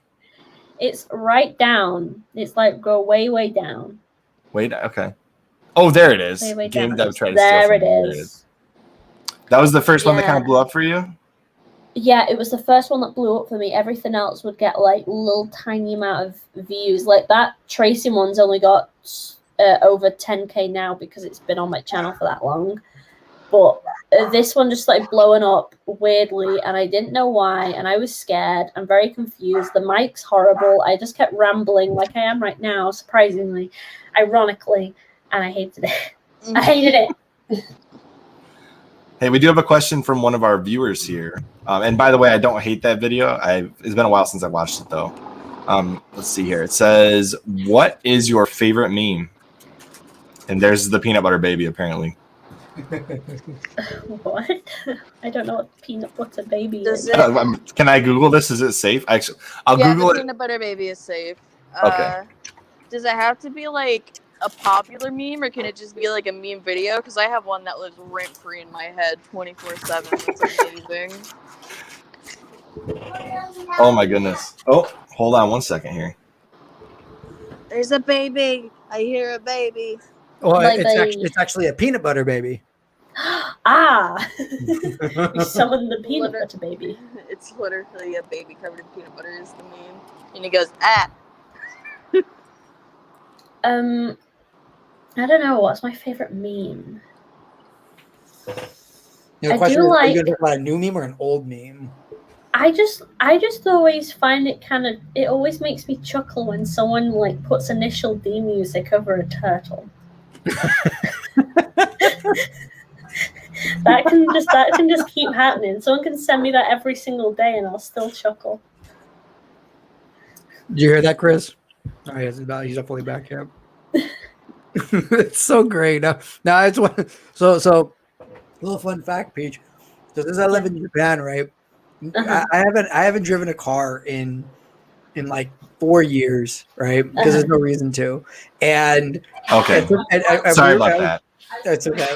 It's right down. It's like go way, way down. Wait, okay. Oh, there it is. Way Game down. Dev tried to there steal it from me. is. There it is. That was the first one that kind of blew up for you? Yeah, it was the first one that blew up for me. Everything else would get like little tiny amount of views. Like that tracing one's only got over 10k now because it's been on my channel for that long. But this one just started blowing up weirdly, and I didn't know why, and I was scared. I'm very confused. The mic's horrible. I just kept rambling like I am right now, surprisingly, ironically, and I hated it. I hated it. Hey, we do have a question from one of our viewers here. And by the way, I don't hate that video. It's been a while since I watched it, though. Let's see here. It says, what is your favorite meme? And there's the peanut butter baby, apparently. What? I don't know what peanut butter baby is. Can I Google this? Is it safe? Actually, I'll Google it. Peanut butter baby is safe. Okay. Does it have to be like a popular meme, or can it just be like a meme video? Because I have one that lives rent free in my head 24/7. It's amazing. Oh my goodness. Oh, hold on one second here. There's a baby. I hear a baby. Well, it's actually a peanut butter baby. You summoned the peanut butter baby. It's literally a baby covered in peanut butter is the meme. And he goes, ah. I don't know. What's my favorite meme? The question is, are you going to talk about a new meme or an old meme? I just always find it it always makes me chuckle when someone like puts initial D music over a turtle. that can just keep happening. Someone can send me that every single day and I'll still chuckle. Did you hear that, Chris? Oh, he's definitely back here. It's so great. Now it's one. So little fun fact, Peach. So since I live in Japan, right? I haven't driven a car in like 4 years, right? Because there's no reason to. And okay, sorry about that. That's okay.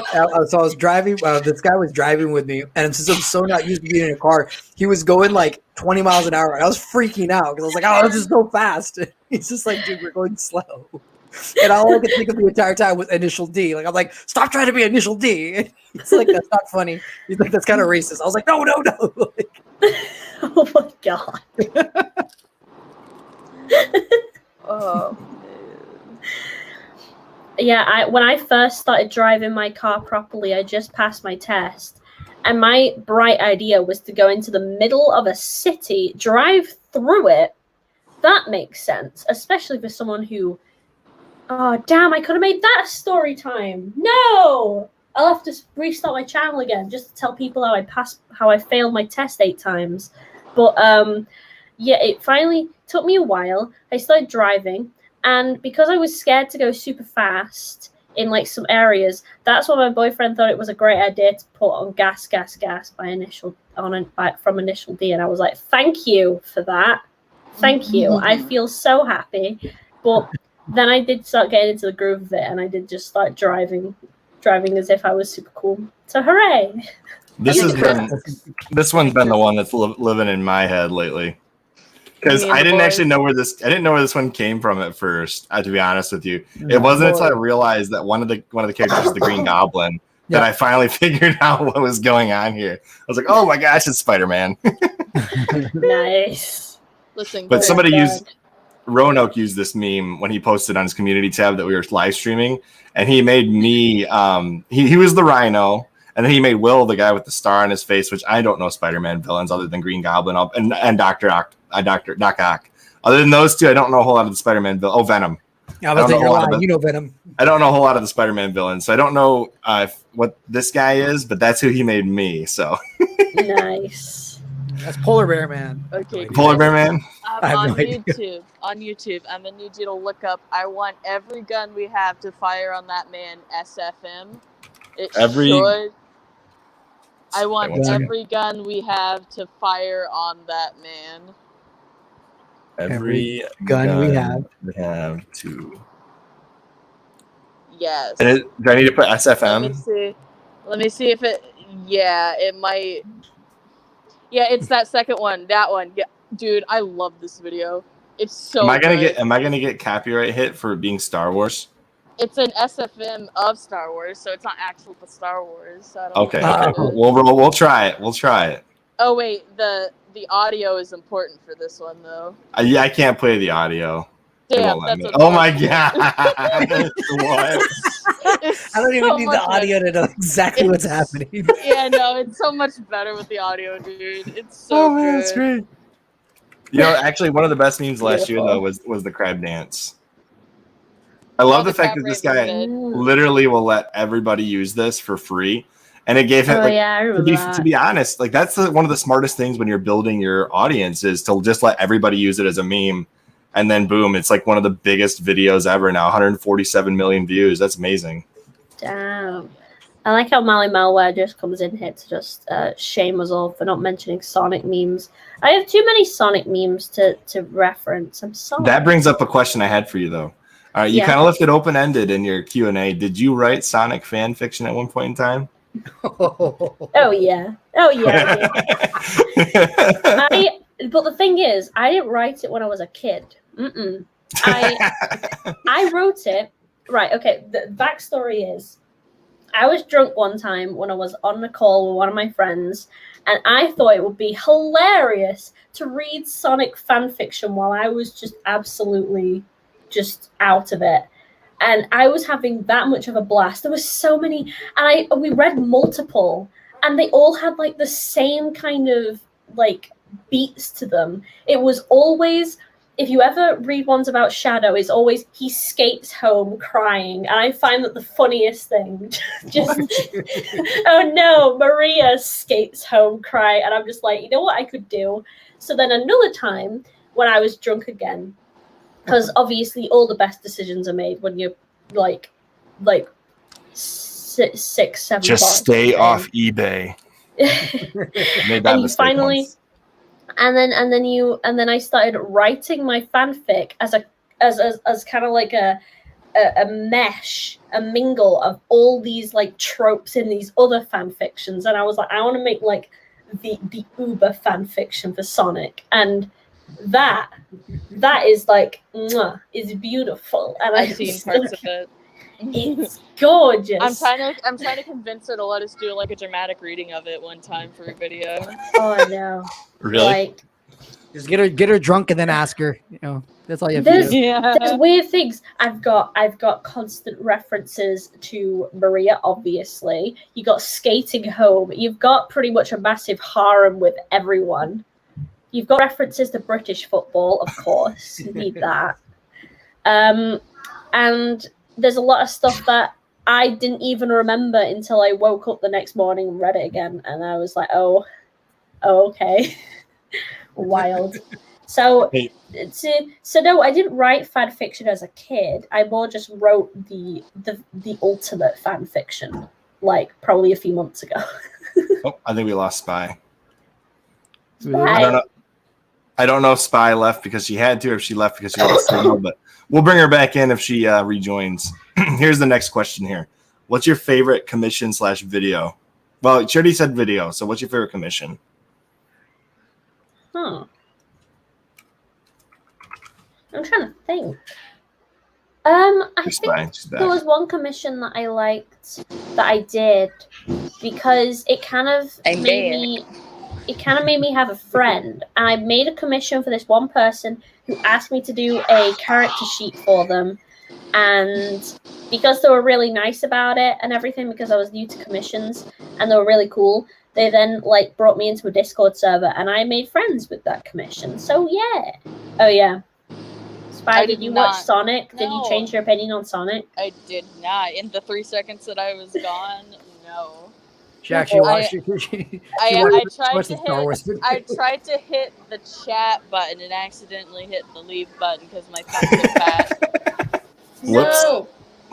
So I was driving. This guy was driving with me, and since I'm so not used to being in a car, he was going like 20 miles an hour. And I was freaking out because I was like, "Oh, this is so fast!" He's just like, "Dude, we're going slow." And all I could think of the entire time was Initial D. Like, I'm like, stop trying to be Initial D. It's like, that's not funny. He's like, that's kind of racist. I was like, no. Like, Oh my god. Oh, Yeah, when I first started driving my car properly, I just passed my test. And my bright idea was to go into the middle of a city, drive through it. That makes sense, especially for someone who... Oh, damn, I could have made that a story time. No! I'll have to restart my channel again just to tell people how I failed my test 8 times. But, yeah, it finally took me a while. I started driving, and because I was scared to go super fast in, like, some areas, that's why my boyfriend thought it was a great idea to put on gas from Initial D, and I was like, thank you for that. Thank you. I feel so happy. But then I did start getting into the groove of it, and I did just start driving as if I was super cool. So hooray! This one's been the one that's living in my head lately. Because I didn't actually know where this one came from at first. To be honest with you, it wasn't until I realized that one of the characters is the Green Goblin that I finally figured out what was going on here. I was like, oh my gosh, it's Spider-Man. Nice. listen, But Roanoke used this meme when he posted on his community tab that we were live streaming, and he made me. He was the Rhino. And then he made Will the guy with the star on his face, which I don't know Spider-Man villains other than Green Goblin and Doc Ock. Other than those two, I don't know a whole lot of the Spider-Man villains. Oh, Venom. Yeah, I was thinking, you know Venom. I don't know a whole lot of the Spider-Man villains, so I don't know what this guy is, but that's who he made me. So Nice. That's Polar Bear Man. Okay, Polar Bear Man. On YouTube, I'm gonna need you to look up. I want every gun we have to fire on that man. SFM. I want every gun we have to fire on that man. Every gun we have to. Yes. And do I need to put SFM? Let me see if it. Yeah, it might. Yeah, it's that second one. That one. Yeah, dude, I love this video. It's so. Am I gonna get copyright hit for being Star Wars? It's an SFM of Star Wars, so it's not actual for Star Wars. So I don't okay. We'll try it. We'll try it. Oh wait, the audio is important for this one though. Yeah, I can't play the audio. Damn, oh my god! What? I don't even need the audio to know exactly what's happening. Yeah, no, it's so much better with the audio, dude. It's so good. Man, that's great. You know, actually, one of the best memes last year though was the crab dance. I love the fact that this guy literally will let everybody use this for free, and it gave him. To be honest, like that's one of the smartest things when you're building your audience is to just let everybody use it as a meme, and then boom, it's like one of the biggest videos ever now. 147 million views. That's amazing. Damn. I like how Mally Malware just comes in here to just shame us all for not mentioning Sonic memes. I have too many Sonic memes to reference. I'm sorry. That brings up a question I had for you though. All right, you kind of left it open-ended in your Q&A. Did you write Sonic fan fiction at one point in time? Oh yeah. But the thing is, I didn't write it when I was a kid. I wrote it. Right. Okay. The backstory is, I was drunk one time when I was on a call with one of my friends, and I thought it would be hilarious to read Sonic fan fiction while I was just absolutely just out of it. And I was having that much of a blast. There was so many, and we read multiple, and they all had like the same kind of like beats to them. It was always, if you ever read ones about Shadow, it's always he skates home crying. And I find that the funniest thing, just oh no, Maria skates home crying. And I'm just like, you know what I could do? So then another time when I was drunk again, because obviously all the best decisions are made when you're like 6, 7. Just stay off eBay. Made that and mistake finally, once. and then I started writing my fanfic as kind of like a mesh, a mingle of all these like tropes in these other fan fictions, and I was like, I want to make like the Uber fan fiction for Sonic, and that is like is beautiful, and I've seen parts of it. It's gorgeous. I'm trying to convince her to let us do like a dramatic reading of it one time for a video. Oh, I know. Really? Like, Just get her drunk and then ask her. You know, that's all you have to do. There's weird things. I've got constant references to Maria, obviously. You got Skating Home. You've got pretty much a massive harem with everyone. You've got references to British football, of course. You need that. And there's a lot of stuff that I didn't even remember until I woke up the next morning and read it again, and I was like, oh okay. Wild. So no, I didn't write fan fiction as a kid. I more just wrote the ultimate fan fiction, like probably a few months ago. Oh, I think we lost Spy. Spy. I don't know if Spy left because she had to, or if she left because she lost signal, but we'll bring her back in if she rejoins. Here's the next question here. What's your favorite commission/video? Well, she already said video, so what's your favorite commission? I'm trying to think. I think there was one commission that I liked that I did because it kind of made me have a friend. And I made a commission for this one person who asked me to do a character sheet for them. And because they were really nice about it and everything, because I was new to commissions and they were really cool, they then like brought me into a Discord server and I made friends with that commission. So yeah. Oh yeah. Spy, did you watch Sonic? No. Did you change your opinion on Sonic? I did not. In the 3 seconds that I was gone, no. She actually watched I tried to hit the chat button and accidentally hit the leave button because my thumbs are fat. Whoops. No.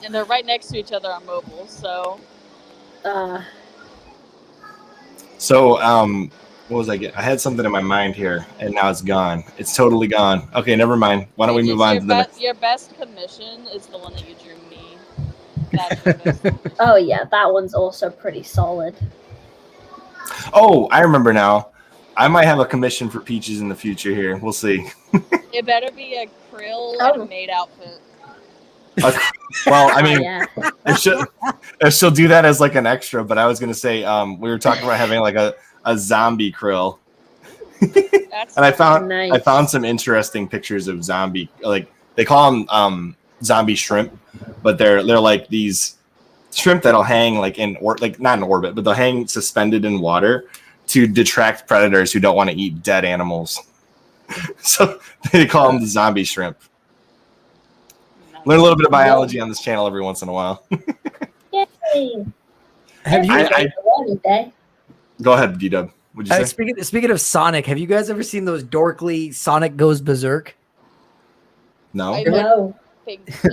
And they're right next to each other on mobile, so. So, what was I getting? I had something in my mind here, and now it's gone. It's totally gone. Okay, never mind. Why don't we move on to the next? Your best commission is the one that you drew me. That's your best commission. Oh, yeah, that one's also pretty solid. Oh, I remember now. I might have a commission for Peaches in the future here. We'll see. It better be a krill and a maid outfit. Well, I mean, if she'll do that as like an extra, but I was going to say we were talking about having like a zombie krill. And I found some interesting pictures of zombie, like they call them zombie shrimp, but they're like these shrimp that'll hang like not in orbit, but they'll hang suspended in water to detract predators who don't want to eat dead animals. So they call them the zombie shrimp. Learn a little bit of biology on this channel every once in a while. Yay! Go ahead, D-Dub. What'd you say? Speaking of Sonic, have you guys ever seen those dorkly Sonic Goes Berserk? No. I know.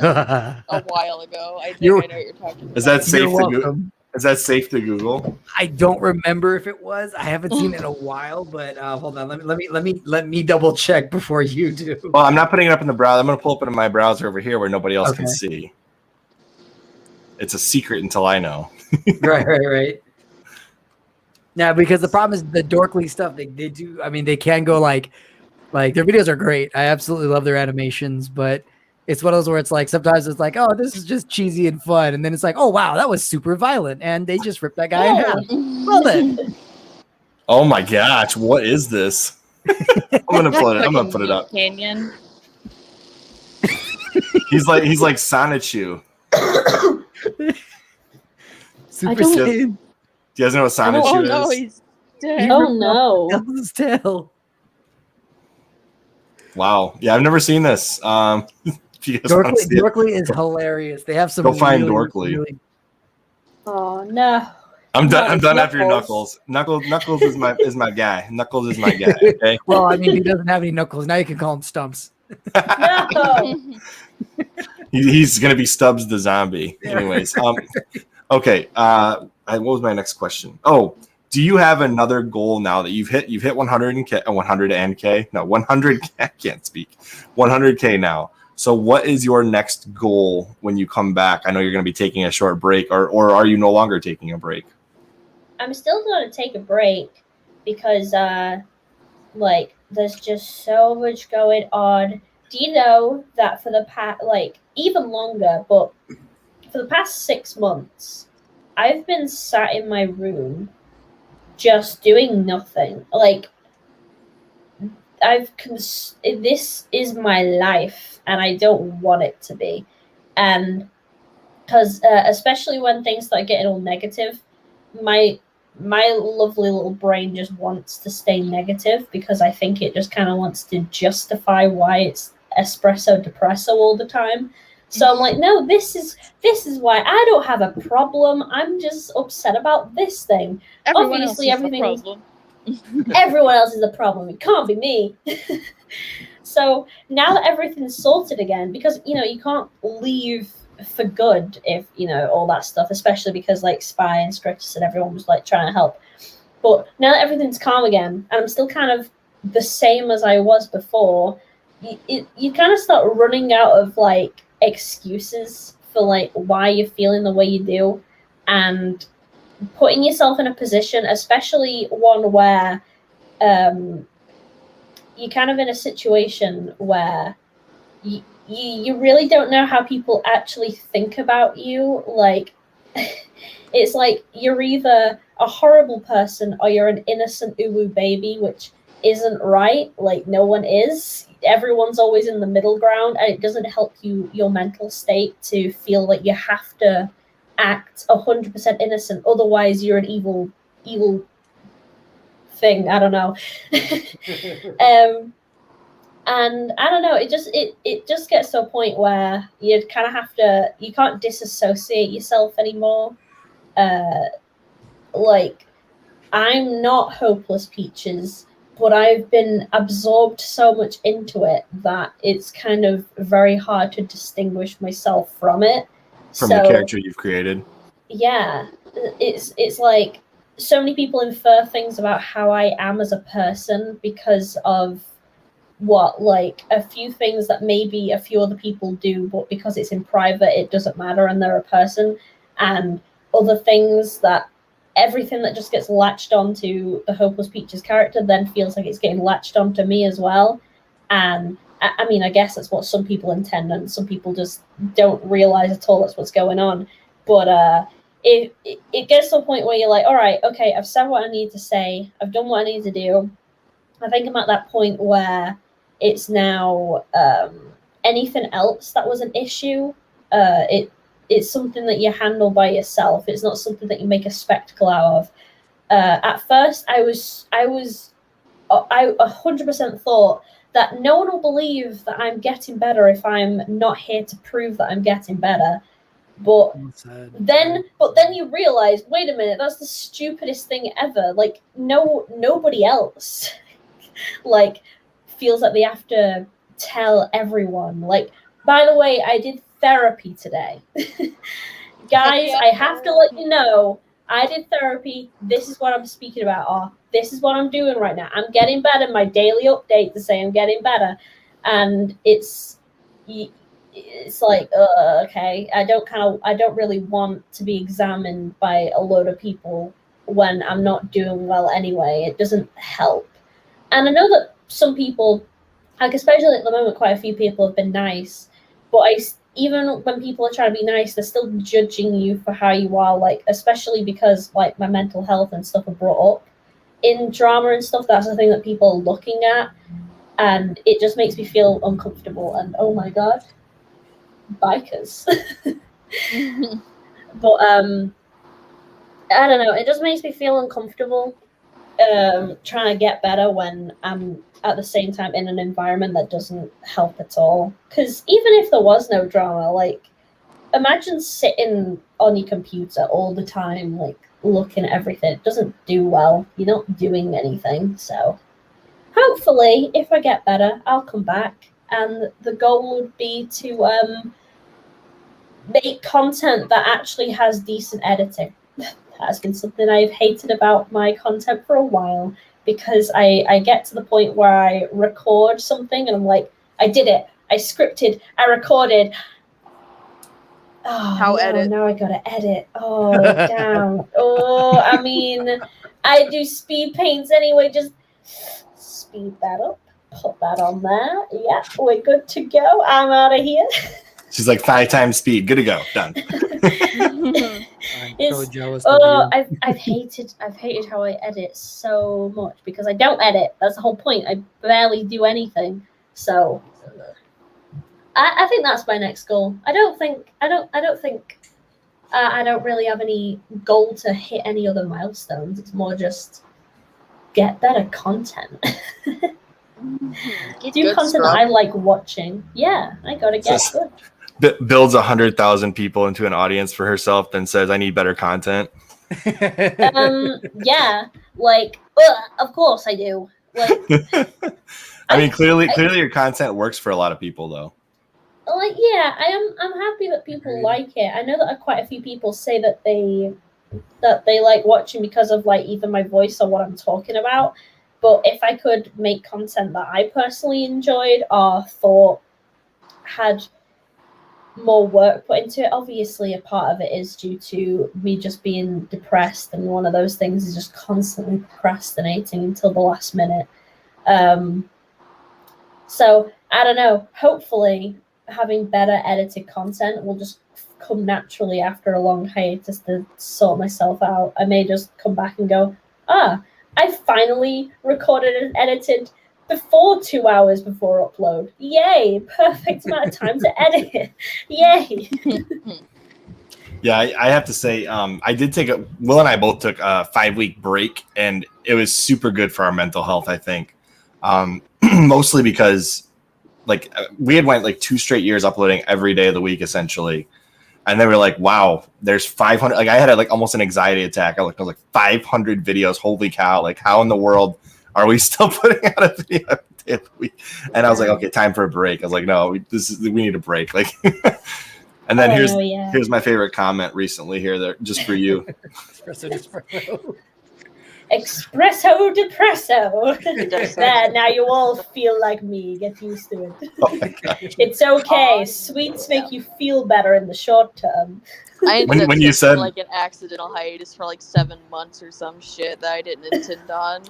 A while ago. I think I know what you're talking about. Is that safe to Google? Is that safe to Google? I don't remember if it was. I haven't seen it in a while, but hold on. Let me double check before you do. Well, I'm not putting it up in the browser. I'm going to pull up in my browser over here where nobody else can see. It's a secret until I know. Right. Now, because the problem is the dorkly stuff they do. I mean, they can go like their videos are great. I absolutely love their animations, but it's one of those where it's like sometimes it's like, oh, this is just cheesy and fun, and then it's like, oh wow, that was super violent, and they just ripped that guy in half. Well then. Oh my gosh, what is this? I'm gonna put it up. Canyon. He's like Sonichu. Super Saiyan. Do you guys know what Sonichu is? No, he's dead. Oh no. His tail. Wow. Yeah, I've never seen this. Dorkly is hilarious. They have some. Go find Dorkly. Really... Oh no. I'm done after your Knuckles. Knuckles is my guy. Knuckles is my guy. Okay. Well, I mean, he doesn't have any knuckles. Now you can call him Stumps. No. He's gonna be Stubbs the zombie. Anyways. Okay. What was my next question? Oh, do you have another goal now that you've hit 100K? No, 100K. I can't speak. 100K now. So what is your next goal when you come back? I know you're going to be taking a short break, or are you no longer taking a break? I'm still going to take a break because Like, there's just so much going on. Do you know that for the past, like, even longer, but for the past 6 months, I've been sat in my room just doing nothing. Like, this is my life, and I don't want it to be. And because especially when things start getting all negative, my lovely little brain just wants to stay negative, because I think it just kind of wants to justify why it's espresso depresso all the time. So I'm like, no, this is why I don't have a problem. I'm just upset about this thing. Everyone Obviously, else is everything. the problem. Everyone else is the problem. It can't be me. So now that everything's sorted again, because you can't leave for good if all that stuff, especially because like Spy and Scriptus and everyone was like trying to help. But now that everything's calm again, and I'm still kind of the same as I was before, you kind of start running out of like excuses for like why you're feeling the way you do, and putting yourself in a position, especially one where you're kind of in a situation where you really don't know how people actually think about you. Like, it's like you're either a horrible person or you're an innocent uwu baby, which isn't right. Like, no one is. Everyone's always in the middle ground, and it doesn't help your mental state to feel like you have to act 100% innocent, otherwise you're an evil thing. I don't know. And I don't know, it just gets to a point where you kind of have to, you can't disassociate yourself anymore. Like, I'm not Hopeless Peaches, but I've been absorbed so much into it that it's kind of very hard to distinguish myself from it. From the character you've created. Yeah, it's like so many people infer things about how I am as a person because of like a few things that maybe a few other people do, but because it's in private, it doesn't matter and they're a person, and other things that everything that just gets latched onto the Hopeless Peaches character then feels like it's getting latched onto me as well. And I mean, I guess that's what some people intend, and some people just don't realize at all that's what's going on. But it gets to a point where you're like, all right, okay, I've said what I need to say, I've done what I need to do. I think I'm at that point where it's now anything else that was an issue. It's something that you handle by yourself. It's not something that you make a spectacle out of. At first, I 100% thought that no one will believe that I'm getting better if I'm not here to prove that I'm getting better. But then you realize, wait a minute, that's the stupidest thing ever. Like, nobody else like feels like they have to tell everyone. Like, by the way, I did therapy today. Guys, I have to let you know, I did therapy. This is what I'm speaking about, or this is what I'm doing right now. I'm getting better. My daily update to say I'm getting better. And it's like, okay, I don't really want to be examined by a load of people when I'm not doing well anyway. It doesn't help. And I know that some people, like especially at the moment, quite a few people have been nice, but even when people are trying to be nice, they're still judging you for how you are, like, especially because like my mental health and stuff are brought up in drama and stuff. That's the thing that people are looking at, and it just makes me feel uncomfortable. And oh my god, bikers. But I don't know, it just makes me feel uncomfortable trying to get better when I'm at the same time in an environment that doesn't help at all. Because even if there was no drama, like, imagine sitting on your computer all the time, like looking at everything. It doesn't do well. You're not doing anything. So hopefully, if I get better, I'll come back, and the goal would be to make content that actually has decent editing. That's been something I've hated about my content for a while, because I get to the point where I record something and I'm like, I did it, I scripted, I recorded. Oh, now I gotta edit. Oh, damn. Oh, I mean, I do speed paints anyway, just speed that up. Put that on there. Yeah, we're good to go. I'm out of here. She's like 5 times speed. Good to go. Done. I'm so jealous of Oh, you. I've hated how I edit so much because I don't edit. That's the whole point. I barely do anything. So I think that's my next goal. I don't really have any goal to hit any other milestones. It's more just get better content. Do content that I like watching. Yeah, I gotta get good. Builds 100,000 people into an audience for herself, then says, "I need better content." Yeah, like, of course I do. Like, I mean, clearly your content works for a lot of people, though. Like, yeah, I'm happy that people like it. I know that quite a few people say that they like watching because of like either my voice or what I'm talking about. But if I could make content that I personally enjoyed or thought had more work put into it, obviously a part of it is due to me just being depressed, and one of those things is just constantly procrastinating until the last minute. So I don't know, hopefully having better edited content will just come naturally after a long hiatus to sort myself out. I may just come back and go, I finally recorded and edited before 2 hours before upload. Yay! Perfect amount of time to edit. Yay! Yeah, I have to say, I did Will and I both took a 5-week break, and it was super good for our mental health, I think. Mostly because like we had went like 2 straight years uploading every day of the week, essentially. And then we're like, wow, there's 500. Like I had like almost an anxiety attack. I was like 500 videos. Holy cow. Like how in the world are we still putting out a video every day of the week? And I was like, okay, time for a break. I was like, no, we need a break. Like, and then here's my favorite comment recently here there just for you. Espresso depresso. There, now you all feel like me. Get used to it. Oh my gosh. It's okay. Sweets make you feel better in the short term. I ended up when you said like an accidental hiatus for like 7 months or some shit that I didn't intend on.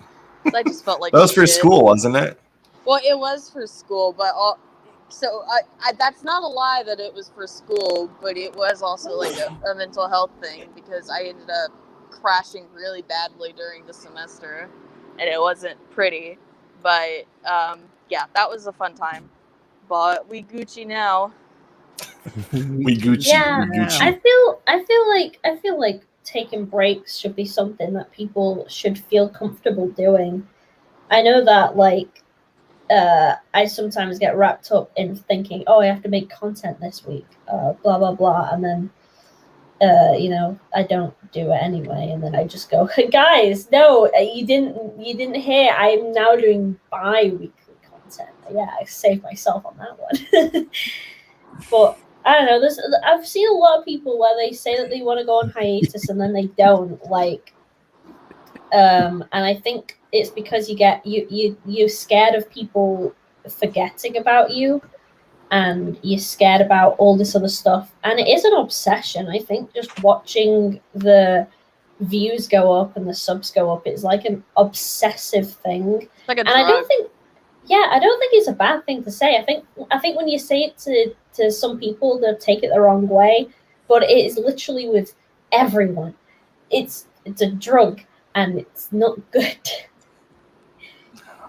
I just felt like that was for school, wasn't it? Well, it was for school, but so I that's not a lie that it was for school, but it was also like a mental health thing because I ended up crashing really badly during the semester, and it wasn't pretty, but yeah, that was a fun time. But we Gucci now. we Gucci. Yeah, we Gucci. I feel like taking breaks should be something that people should feel comfortable doing. I know that like I sometimes get wrapped up in thinking, oh, I have to make content this week, blah blah blah, and then I don't do it anyway, and then I just go, guys, no, you didn't hear. I'm now doing bi-weekly content. Yeah, I saved myself on that one. But I don't know. I've seen a lot of people where they say that they want to go on hiatus and then they don't. Like, and I think it's because you're scared of people forgetting about you. And you're scared about all this other stuff. And it is an obsession. I think just watching the views go up and the subs go up is like an obsessive thing. Like a and drug. I don't think it's a bad thing to say. I think when you say it to some people, they'll take it the wrong way. But it is literally with everyone. It's a drug and it's not good.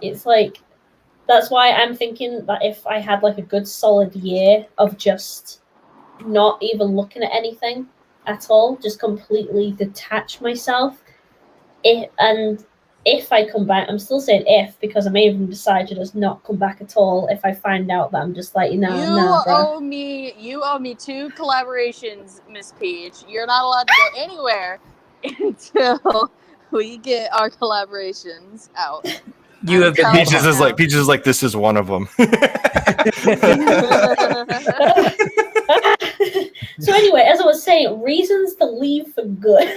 It's like, that's why I'm thinking that if I had like a good solid year of just not even looking at anything at all, just completely detach myself. If I come back, I'm still saying if, because I may even decide to just not come back at all if I find out that I'm just like, You owe me 2 collaborations, Miss Peach. You're not allowed to go anywhere until we get our collaborations out. You have been Peaches is like this is one of them. So anyway, as I was saying, reasons to leave for good.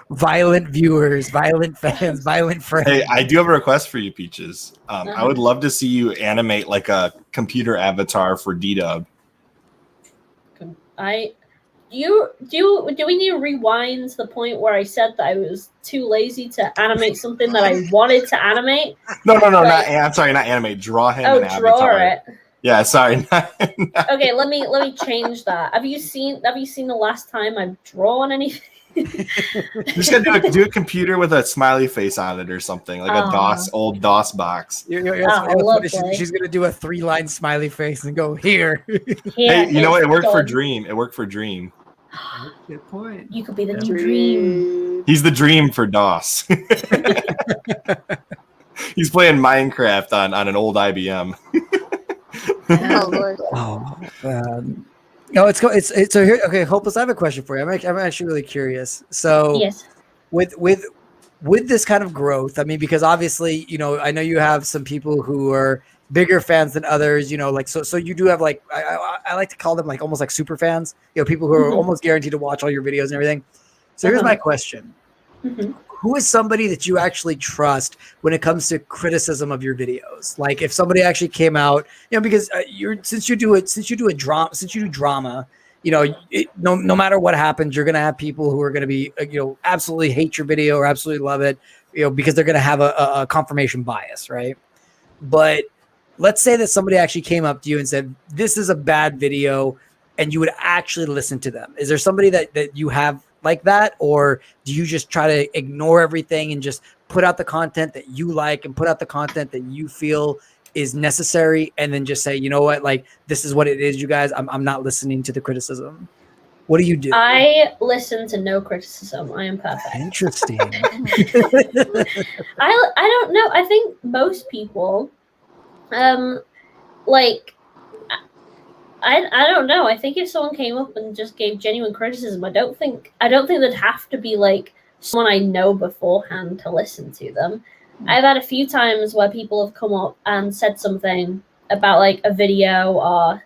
Violent viewers, violent fans, violent friends. Hey, I do have a request for you, Peaches. I would love to see you animate like a computer avatar for DW. Do we need to rewind to the point where I said that I was too lazy to animate something that I wanted to animate? No, I'm sorry, not animate. Draw him an draw avatar. it. Yeah, sorry. Okay, let me change that. Have you seen the last time I've drawn anything? You just gotta do a computer with a smiley face on it or something, like a old DOS box. She's gonna do a 3-line smiley face and go here. Hey, you know what? It worked for Dream. Good point. You could be the new Dream. He's the Dream for DOS. He's playing Minecraft on an old IBM. No, it's so here. Okay, Hopeless, I have a question for you. I'm actually really curious. So, yes, with this kind of growth, I mean, because obviously, I know you have some people who are bigger fans than others. Like so you do have like I like to call them like almost like super fans. People who are almost guaranteed to watch all your videos and everything. So here's my question. Who is somebody that you actually trust when it comes to criticism of your videos? Like if somebody actually came out, because since you do drama, no matter what happens, you're going to have people who are going to be, absolutely hate your video or absolutely love it, because they're going to have a confirmation bias, right? But let's say that somebody actually came up to you and said, this is a bad video, and you would actually listen to them. Is there somebody that you have like that, or do you just try to ignore everything and just put out the content that you like and put out the content that you feel is necessary, and then just say, you know what, like this is what it is, you guys, I'm not listening to the criticism? What do you do? I listen to no criticism. I am perfect. Interesting. I don't know. I think most people, like, I don't know. I think if someone came up and just gave genuine criticism, I don't think they'd have to be like someone I know beforehand to listen to them. I've had a few times where people have come up and said something about like a video or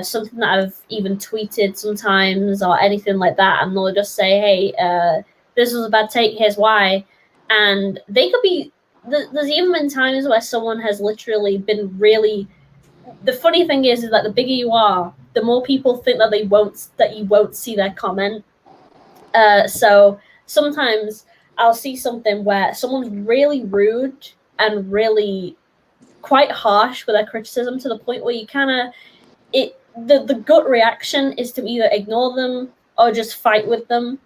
something that I've even tweeted sometimes or anything like that, and they'll just say, hey, this was a bad take, here's why. And they could be, there's even been times where someone has literally been really, the funny thing is that the bigger you are, the more people think that you won't see their comment. So sometimes I'll see something where someone's really rude and really quite harsh with their criticism, to the point where you kind of, the gut reaction is to either ignore them or just fight with them.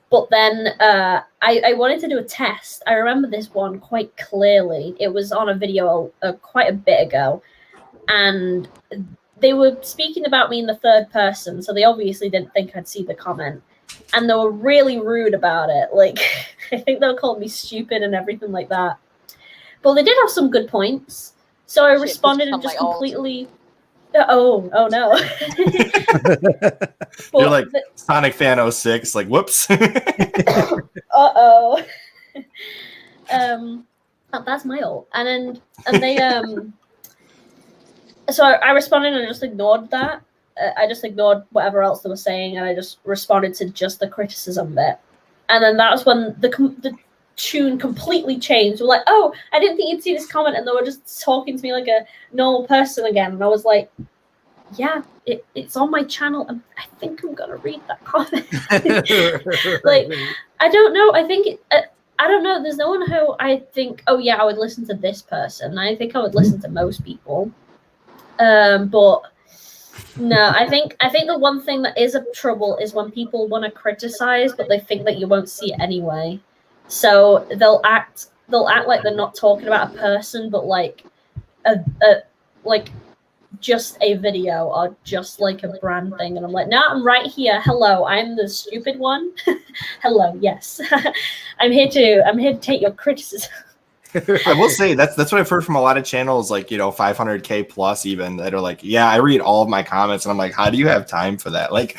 But then I wanted to do a test. I remember this one quite clearly. It was on a video quite a bit ago, and they were speaking about me in the third person, so they obviously didn't think I'd see the comment, and they were really rude about it. Like, I think they were calling me stupid and everything like that. But they did have some good points, so I responded and just completely... Oh no. You're like Sonic Fan 06, like, whoops. Uh-oh. That's my ult. And they so I responded and I just ignored that. I just ignored whatever else they were saying, and I just responded to just the criticism bit. And then that was when the tune completely changed. We're like, oh, I didn't think you'd see this comment, and they were just talking to me like a normal person again. And I was like, yeah, it's on my channel, and I think I'm gonna read that comment. Like, I don't know. I think I don't know. There's no one who I think, oh yeah, I would listen to this person. I think I would listen to most people. But no, I think the one thing that is a trouble is when people want to criticize, but they think that you won't see it anyway. So they'll act like they're not talking about a person, but like like just a video or just like a brand thing. And I'm like, no, I'm right here. Hello, I'm the stupid one. Hello, yes. I'm here to take your criticism. I will say that's what I've heard from a lot of channels, like, 500K plus even, that are like, yeah, I read all of my comments, and I'm like, how do you have time for that? Like,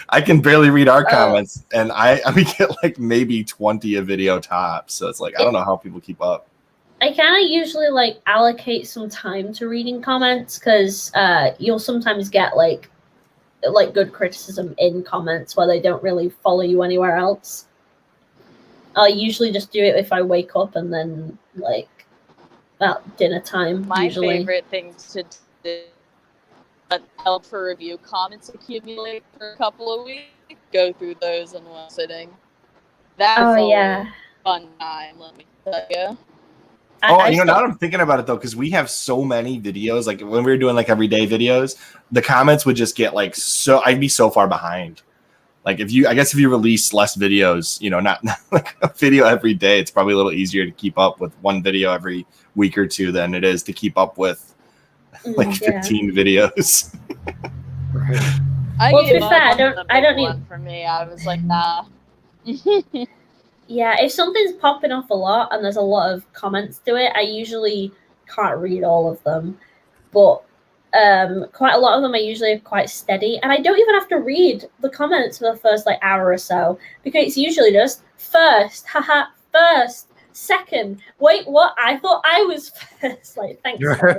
I can barely read our comments, and we get like maybe 20 a video tops. So it's like, I don't know how people keep up. I kind of usually like allocate some time to reading comments, because you'll sometimes get like good criticism in comments where they don't really follow you anywhere else. I'll usually just do it if I wake up and then like about dinner time. My usually. favorite thing to do help for review comments accumulate for a couple of weeks. Go through those in one sitting. That's a fun time, let me tell you. Now that I'm thinking about it though, because we have so many videos, like when we were doing like everyday videos, the comments would just get like I'd be so far behind. Like if you release less videos, not like a video every day, it's probably a little easier to keep up with one video every week or two than it is to keep up with like 15 videos. Right. Well, to be fair, I don't need one for me. I was like, nah. Yeah, if something's popping off a lot and there's a lot of comments to it, I usually can't read all of them. But quite a lot of them are usually quite steady. And I don't even have to read the comments for the first hour or so, because it's usually just first, haha, first, second. Wait, what? I thought I was first. Thanks, guys. Thanks for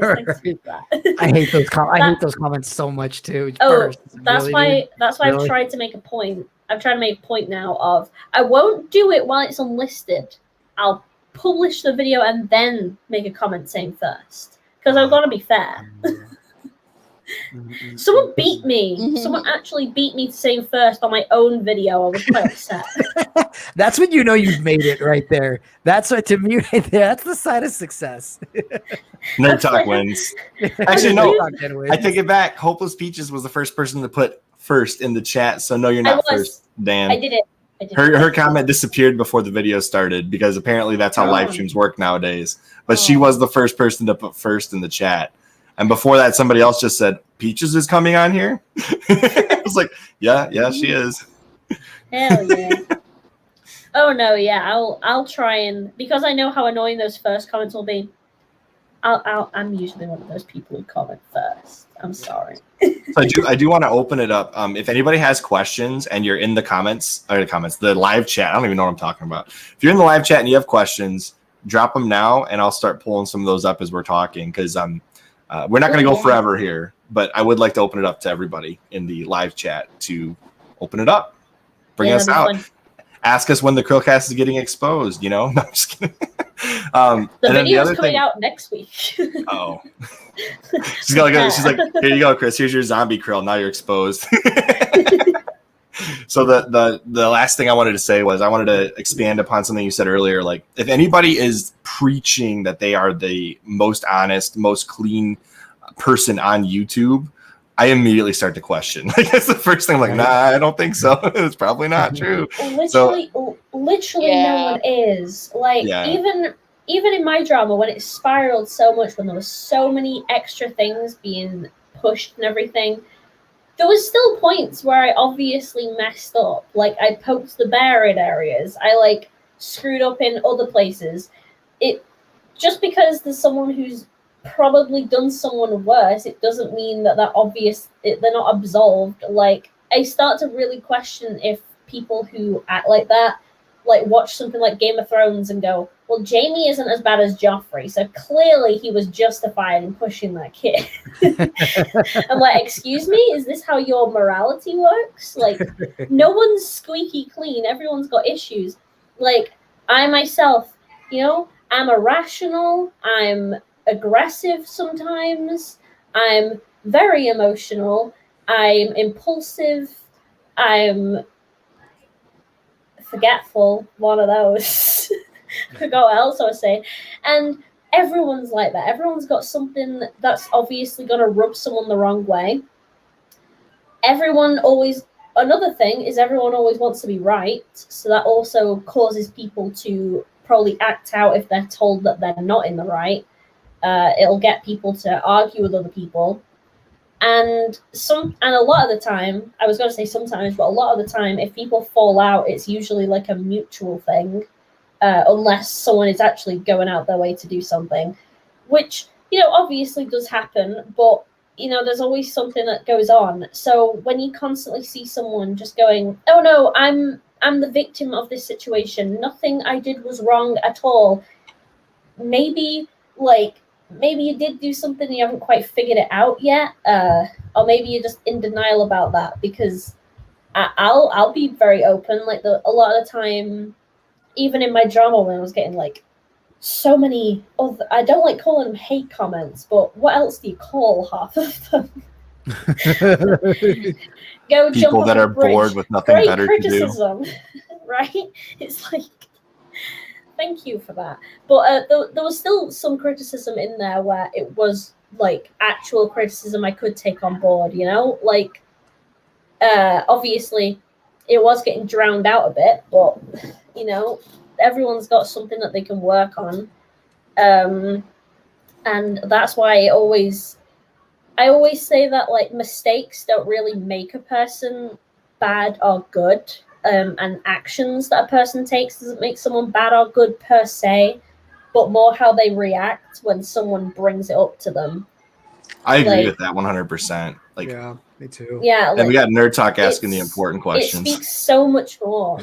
that. I hate those I hate those comments so much too. First. That's why I've tried to make a point. I'm trying to make a point now of I won't do it while it's unlisted. I'll publish the video and then make a comment saying first, because I've got to be fair. Someone beat me. Someone actually beat me to saying first on my own video. I was quite upset. That's when you know you've made it right there. That's what, to me, right there, that's the sign of success. Nerd Talk wins. Actually, no, I take it back. Hopeless Peaches was the first person to put first in the chat, so no, you're not first, Dan. I did it. Her comment disappeared before the video started, because apparently that's how live streams work nowadays. But she was the first person to put first in the chat. And before that, somebody else just said, Peaches is coming on here? I was like, yeah, she is. Hell yeah. Oh, no, yeah. I'll try and... Because I know how annoying those first comments will be, I'm usually one of those people who comment first. I'm sorry. So I do want to open it up. If anybody has questions and you're in the the live chat, I don't even know what I'm talking about. If you're in the live chat and you have questions, drop them now, and I'll start pulling some of those up as we're talking, because we're not going to go forever here, but I would like to open it up to everybody in the live chat to open it up. Bring us out. Fun. Ask us when the CHRILLCAST is getting exposed, No, I'm just kidding. The video is coming out next week. Oh. She's like, here you go, Chris. Here's your zombie krill. Now you're exposed. So the last thing I wanted to say was I wanted to expand upon something you said earlier. Like, if anybody is preaching that they are the most honest, most clean person on YouTube, I immediately start to question. Like, that's the first thing. I'm like, nah, I don't think so. It's probably not true. Literally, no one is. Like, even in my drama, when it spiraled so much, when there was so many extra things being pushed and everything, there was still points where I obviously messed up. Like, I poked the bear in areas. I screwed up in other places. It just because there's someone who's probably done someone worse, it doesn't mean that they're not absolved. Like, I start to really question if people who act like that, watch something like Game of Thrones and go, well, Jaime isn't as bad as Joffrey, so clearly he was justified in pushing that kid. I'm like, excuse me? Is this how your morality works? No one's squeaky clean. Everyone's got issues. I myself, I'm irrational. I'm aggressive sometimes. I'm very emotional. I'm impulsive. I'm forgetful. One of those. I forgot what else I was saying. And everyone's like that. Everyone's got something that's obviously going to rub someone the wrong way. Another thing is everyone always wants to be right. So that also causes people to probably act out if they're told that they're not in the right. It'll get people to argue with other people. And a lot of the time, I was going to say sometimes, but a lot of the time, if people fall out, it's usually a mutual thing, unless someone is actually going out their way to do something, which, obviously does happen, but, there's always something that goes on. So when you constantly see someone just going, oh no, I'm the victim of this situation, nothing I did was wrong at all, maybe you did do something and you haven't quite figured it out yet, or maybe you're just in denial about that, because I'll be very open. A lot of the time, even in my drama, when I was getting so many I don't like calling them hate comments, but what else do you call half of them? Go jump People off that a are bridge. bored with nothing Great better to do. criticism, right? It's like, thank you for that. But there was still some criticism in there where it was like actual criticism I could take on board, you know? Like, obviously, it was getting drowned out a bit, but, you know, everyone's got something that they can work on. And that's why I always say that, like, mistakes don't really make a person bad or good. And actions that a person takes doesn't make someone bad or good per se, but more how they react when someone brings it up to them. I agree with that 100%. Like, yeah, me too. Yeah, and like, we got Nerd Talk asking the important it questions. speaks so much more.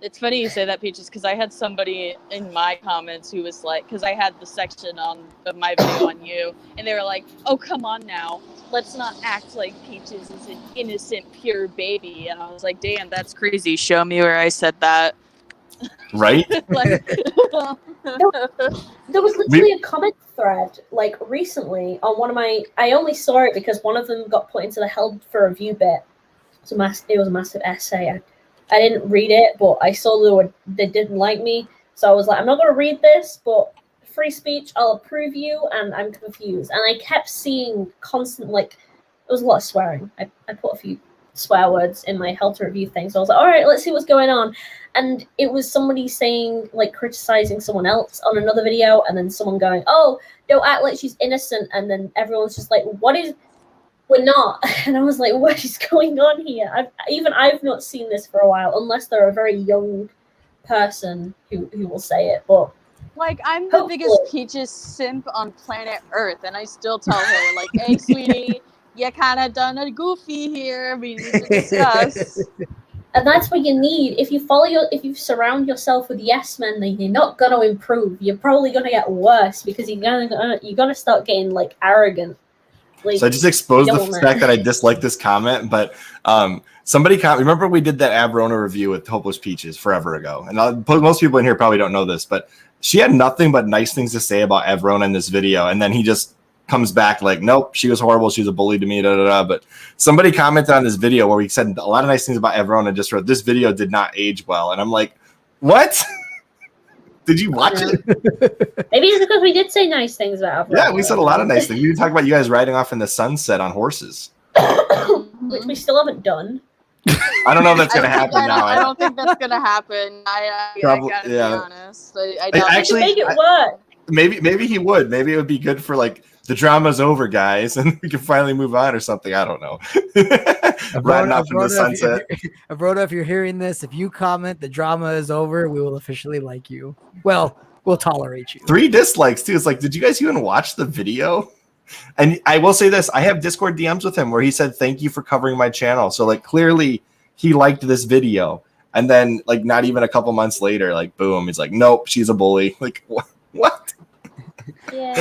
It's funny you say that, Peaches, because I had somebody in my comments who was like, because I had the section of my video on you, and they were like, "Oh, come on now, let's not act like Peaches is an innocent, pure baby." And I was like, "Damn, that's crazy. Show me where I said that." Right? Like, there was literally a comment thread like recently on one of my. I only saw it because one of them got put into the held for review bit. It was a massive essay. I didn't read it, but I saw they didn't like me, so I was like, I'm not going to read this, but free speech, I'll approve you, and I'm confused. And I kept seeing constant, like, there was a lot of swearing. I put a few swear words in my held to review thing, so I was like, all right, let's see what's going on. And it was somebody saying, like, criticizing someone else on another video, and then someone going, oh, don't act like she's innocent, and then everyone's just like, we're not. And I was like, what is going on here? I've not seen this for a while, unless they're a very young person who will say it. But like, I'm the biggest Peaches simp on planet Earth, and I still tell her, like, hey, sweetie, you kind of done a goofy here. We need to discuss. And that's what you need. If you surround yourself with yes men, then you're not gonna improve. You're probably gonna get worse because you're gonna start getting like arrogant. Like, so I just exposed the fact that I disliked this comment, but somebody remember we did that Abrona review with Hopeless Peaches forever ago, and most people in here probably don't know this, but she had nothing but nice things to say about Abrona in this video, and then he just comes back like, nope, she was horrible, she was a bully to me, da da da. But somebody commented on this video where we said a lot of nice things about Abrona, just wrote, this video did not age well, and I'm like, what? Did you watch it? Maybe it's because we did say nice things about Abrona. Yeah, we said a lot of nice things. We did talk about you guys riding off in the sunset on horses. Which we still haven't done. I don't know if that's going to happen now. I don't think that's going to happen. I gotta be honest. I actually make it work. Maybe he would. Maybe it would be good for like, the drama's over, guys, and we can finally move on or something. I don't know. Riding off in the sunset. Abrona, if you're hearing this, if you comment the drama is over, we will officially like you. Well, we'll tolerate you. 3 dislikes too. It's like, did you guys even watch the video? And I will say this, I have Discord DMs with him where he said, thank you for covering my channel. So like, clearly he liked this video. And then like, not even a couple months later, like, boom, he's like, nope, she's a bully. Like, what? Yeah.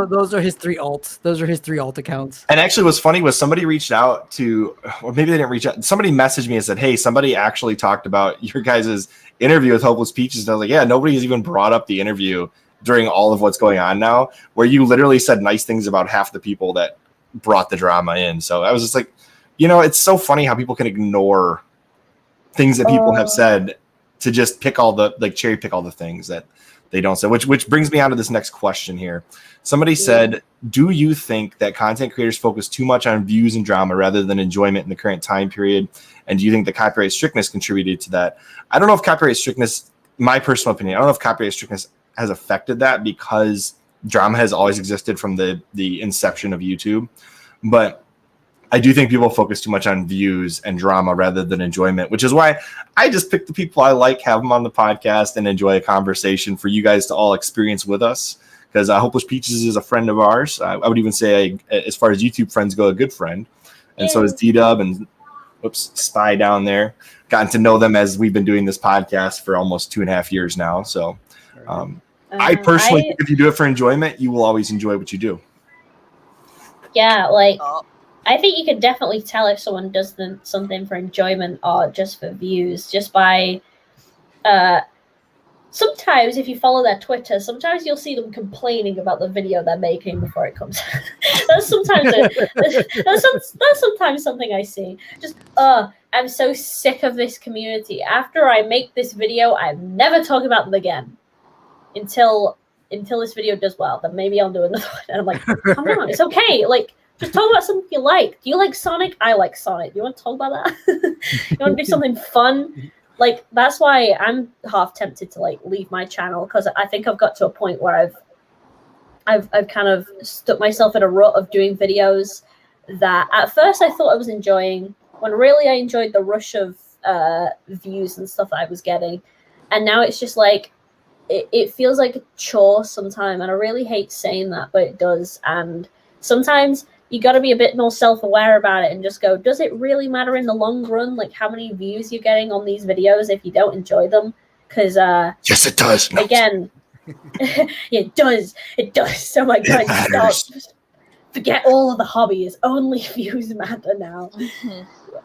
Those are his 3 alts. Those are his 3 alt accounts. And actually what's funny was somebody reached out to, or maybe they didn't reach out. Somebody messaged me and said, hey, somebody actually talked about your guys' interview with Hopeless Peaches. And I was like, yeah, nobody's even brought up the interview during all of what's going on now, where you literally said nice things about half the people that brought the drama in. So I was just like, you know, it's so funny how people can ignore things that people have said to just pick all the, like, cherry pick all the things that they don't say, which brings me on to this next question here. Somebody said, do you think that content creators focus too much on views and drama rather than enjoyment in the current time period? And do you think the copyright strictness contributed to that? I don't know if copyright strictness, my personal opinion, I don't know if copyright strictness has affected that, because drama has always existed from the inception of YouTube. But I do think people focus too much on views and drama rather than enjoyment, which is why I just pick the people I like, have them on the podcast, and enjoy a conversation for you guys to all experience with us. Because Hopeless Peaches is a friend of ours. I would even say, as far as YouTube friends go, a good friend. And so is D-Dub and Spy down there. Gotten to know them as we've been doing this podcast for almost 2.5 years now. So I personally think if you do it for enjoyment, you will always enjoy what you do. Yeah, like, I think you can definitely tell if someone does something for enjoyment or just for views, just by sometimes if you follow their Twitter, sometimes you'll see them complaining about the video they're making before it comes out. that's sometimes something I see. Just I'm so sick of this community. After I make this video, I'm never talking about them again. Until this video does well, then maybe I'll do another one. And I'm like, calm down, it's okay. Like, just talk about something you like. Do you like Sonic? I like Sonic. Do you want to talk about that? You want to do something fun? Like, that's why I'm half tempted to like leave my channel, because I think I've got to a point where I've kind of stuck myself in a rut of doing videos that at first I thought I was enjoying, when really I enjoyed the rush of views and stuff that I was getting, and now it's just like it feels like a chore sometimes, and I really hate saying that, but it does. And sometimes you got to be a bit more self-aware about it and just go, does it really matter in the long run, like how many views you're getting on these videos if you don't enjoy them? Because yes, it does. No. Again, it does. Oh my god, stop. Forget all of the hobbies. Only views matter now.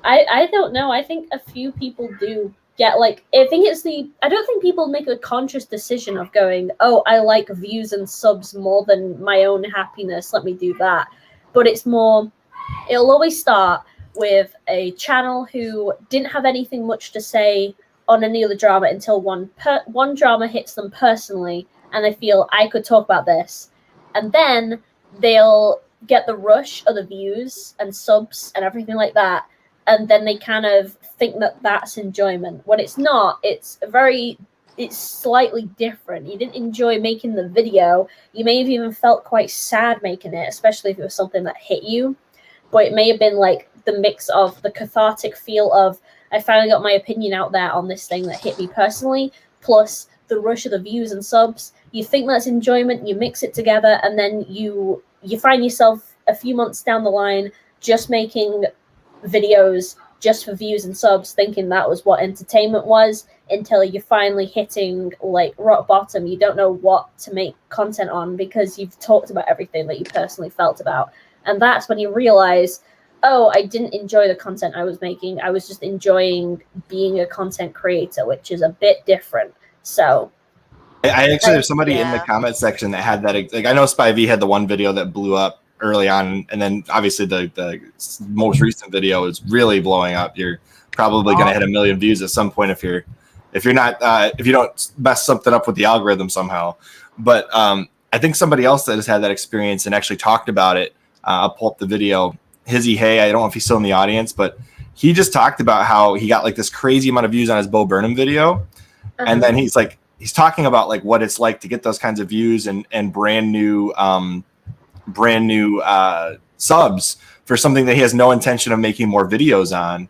I don't know. I think a few people do get like, I don't think people make a conscious decision of going, oh, I like views and subs more than my own happiness, let me do that. But it's more, it'll always start with a channel who didn't have anything much to say on any other drama until one drama hits them personally, and they feel, I could talk about this. And then they'll get the rush of the views and subs and everything like that, and then they kind of think that that's enjoyment. When it's not, it's slightly different. You didn't enjoy making the video. You may have even felt quite sad making it, especially if it was something that hit you. But it may have been like the mix of the cathartic feel of, I finally got my opinion out there on this thing that hit me personally, plus the rush of the views and subs. You think that's enjoyment, you mix it together, and then you find yourself a few months down the line just making videos just for views and subs, thinking that was what entertainment was, until you're finally hitting like rock bottom. You don't know what to make content on because you've talked about everything that you personally felt about. And that's when you realize, oh, I didn't enjoy the content I was making. I was just enjoying being a content creator, which is a bit different. So I actually have somebody in the comment section that had that. Like, I know SpyV had the one video that blew up early on, and then obviously the most recent video is really blowing up. You're probably going to hit 1 million views at some point if you don't mess something up with the algorithm somehow. But I think somebody else that has had that experience and actually talked about it. I'll pull up the video. Hizzy Hey, I don't know if he's still in the audience, but he just talked about how he got like this crazy amount of views on his Bo Burnham video, and then he's talking about like what it's like to get those kinds of views and brand new subs for something that he has no intention of making more videos on.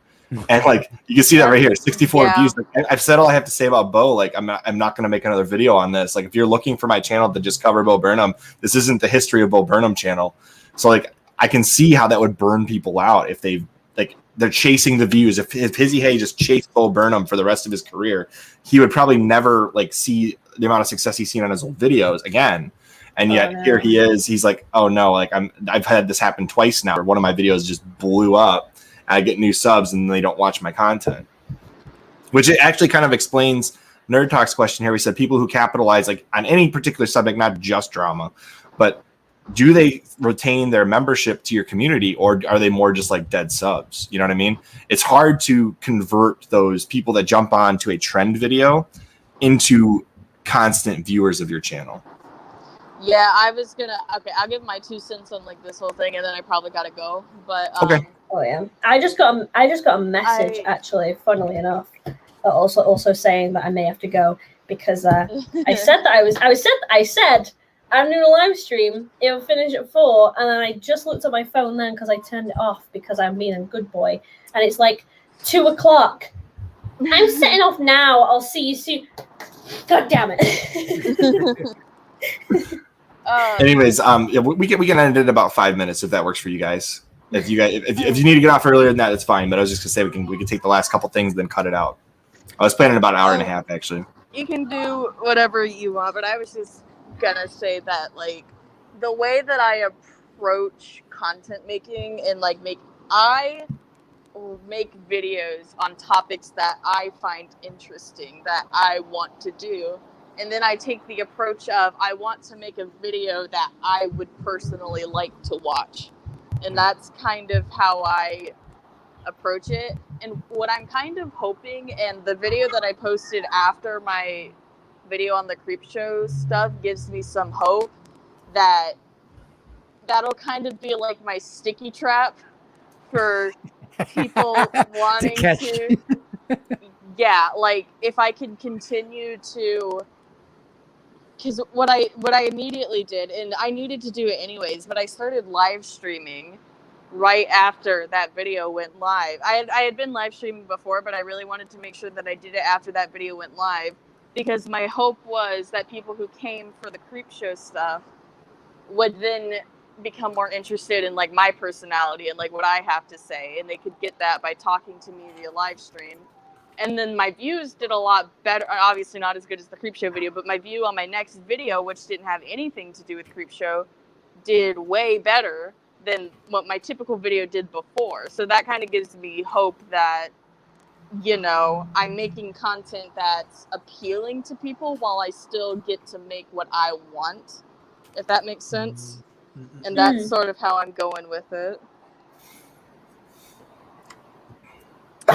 And like you can see that right here, 64 views. Like, I've said all I have to say about Bo. Like I'm not going to make another video on this. Like if you're looking for my channel to just cover Bo Burnham, this isn't the history of Bo Burnham channel. So like I can see how that would burn people out if they're chasing the views. If Hizzy Hay just chased Bo Burnham for the rest of his career, he would probably never like see the amount of success he's seen on his old videos again. And yet here he is. He's like, oh no, like I've had this happen twice now. One of my videos just blew up. I get new subs and they don't watch my content, which it actually kind of explains Nerd Talk's question here. We said people who capitalize like on any particular subject, not just drama, but do they retain their membership to your community, or are they more just like dead subs? You know what I mean? It's hard to convert those people that jump on to a trend video into constant viewers of your channel. Yeah, I'll give my 2 cents on like this whole thing, and then I probably gotta go. But okay. Oh yeah, I just got a message actually, funnily enough, also saying that I may have to go because I said that I said I'm doing a live stream. It'll finish at 4, and then I just looked at my phone then because I turned it off because I'm being a good boy, and it's like 2 o'clock. I'm setting off now. I'll see you soon. God damn it. Anyways, we can end it in about 5 minutes if that works for you guys. If you need to get off earlier than that, it's fine. But I was just gonna say we can take the last couple things, then cut it out. I was planning about an hour and a half actually. You can do whatever you want, but I was just gonna say that like the way that I approach content making and like I make videos on topics that I find interesting, that I want to do. and then I take the approach of I want to make a video that I would personally like to watch. And that's kind of how I approach it. And what I'm kind of hoping, and the video that I posted after my video on the creep show stuff gives me some hope that that'll kind of be like my sticky trap for people wanting to yeah, like if I can continue to, because what I immediately did, and I needed to do it anyways, but I started live streaming right after that video went live. I had been live streaming before, but I really wanted to make sure that I did it after that video went live, because my hope was that people who came for the creep show stuff would then become more interested in like my personality and like what I have to say, and they could get that by talking to me via live stream. And then my views did a lot better, obviously not as good as the creep show video, but my view on my next video, which didn't have anything to do with creep show, did way better than what my typical video did before. So that kind of gives me hope that, you know, I'm making content that's appealing to people while I still get to make what I want, if that makes sense. And that's sort of how I'm going with it.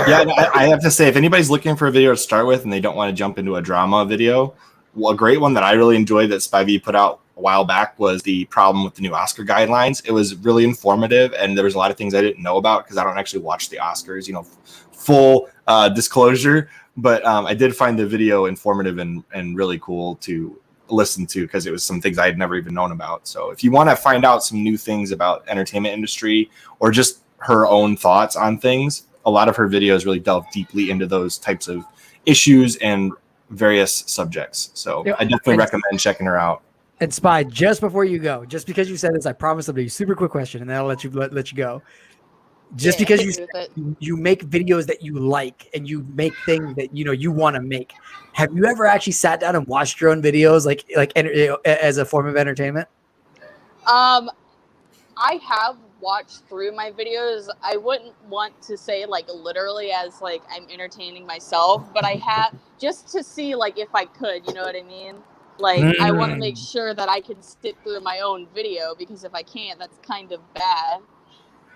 Yeah, I have to say, if anybody's looking for a video to start with and they don't want to jump into a drama video, well, a great one that I really enjoyed that SpyV put out a while back was the problem with the new Oscar guidelines. It was really informative, and there was a lot of things I didn't know about because I don't actually watch the Oscars, you know, full disclosure. But I did find the video informative and really cool to listen to because it was some things I had never even known about. So if you want to find out some new things about entertainment industry or just her own thoughts on things, a lot of her videos really delve deeply into those types of issues and various subjects. So I definitely recommend checking her out. And Spy, just before you go, just because you said this, I promise I'll be a super quick question, and then I'll let you go. Just because you make videos that you like and you make things that you want to make, have you ever actually sat down and watched your own videos like as a form of entertainment? I have watched through my videos. I wouldn't want to say like literally as like I'm entertaining myself, but I have just to see like if I could, you know what I mean? Like I want to make sure that I can sit through my own video, because if I can't, that's kind of bad.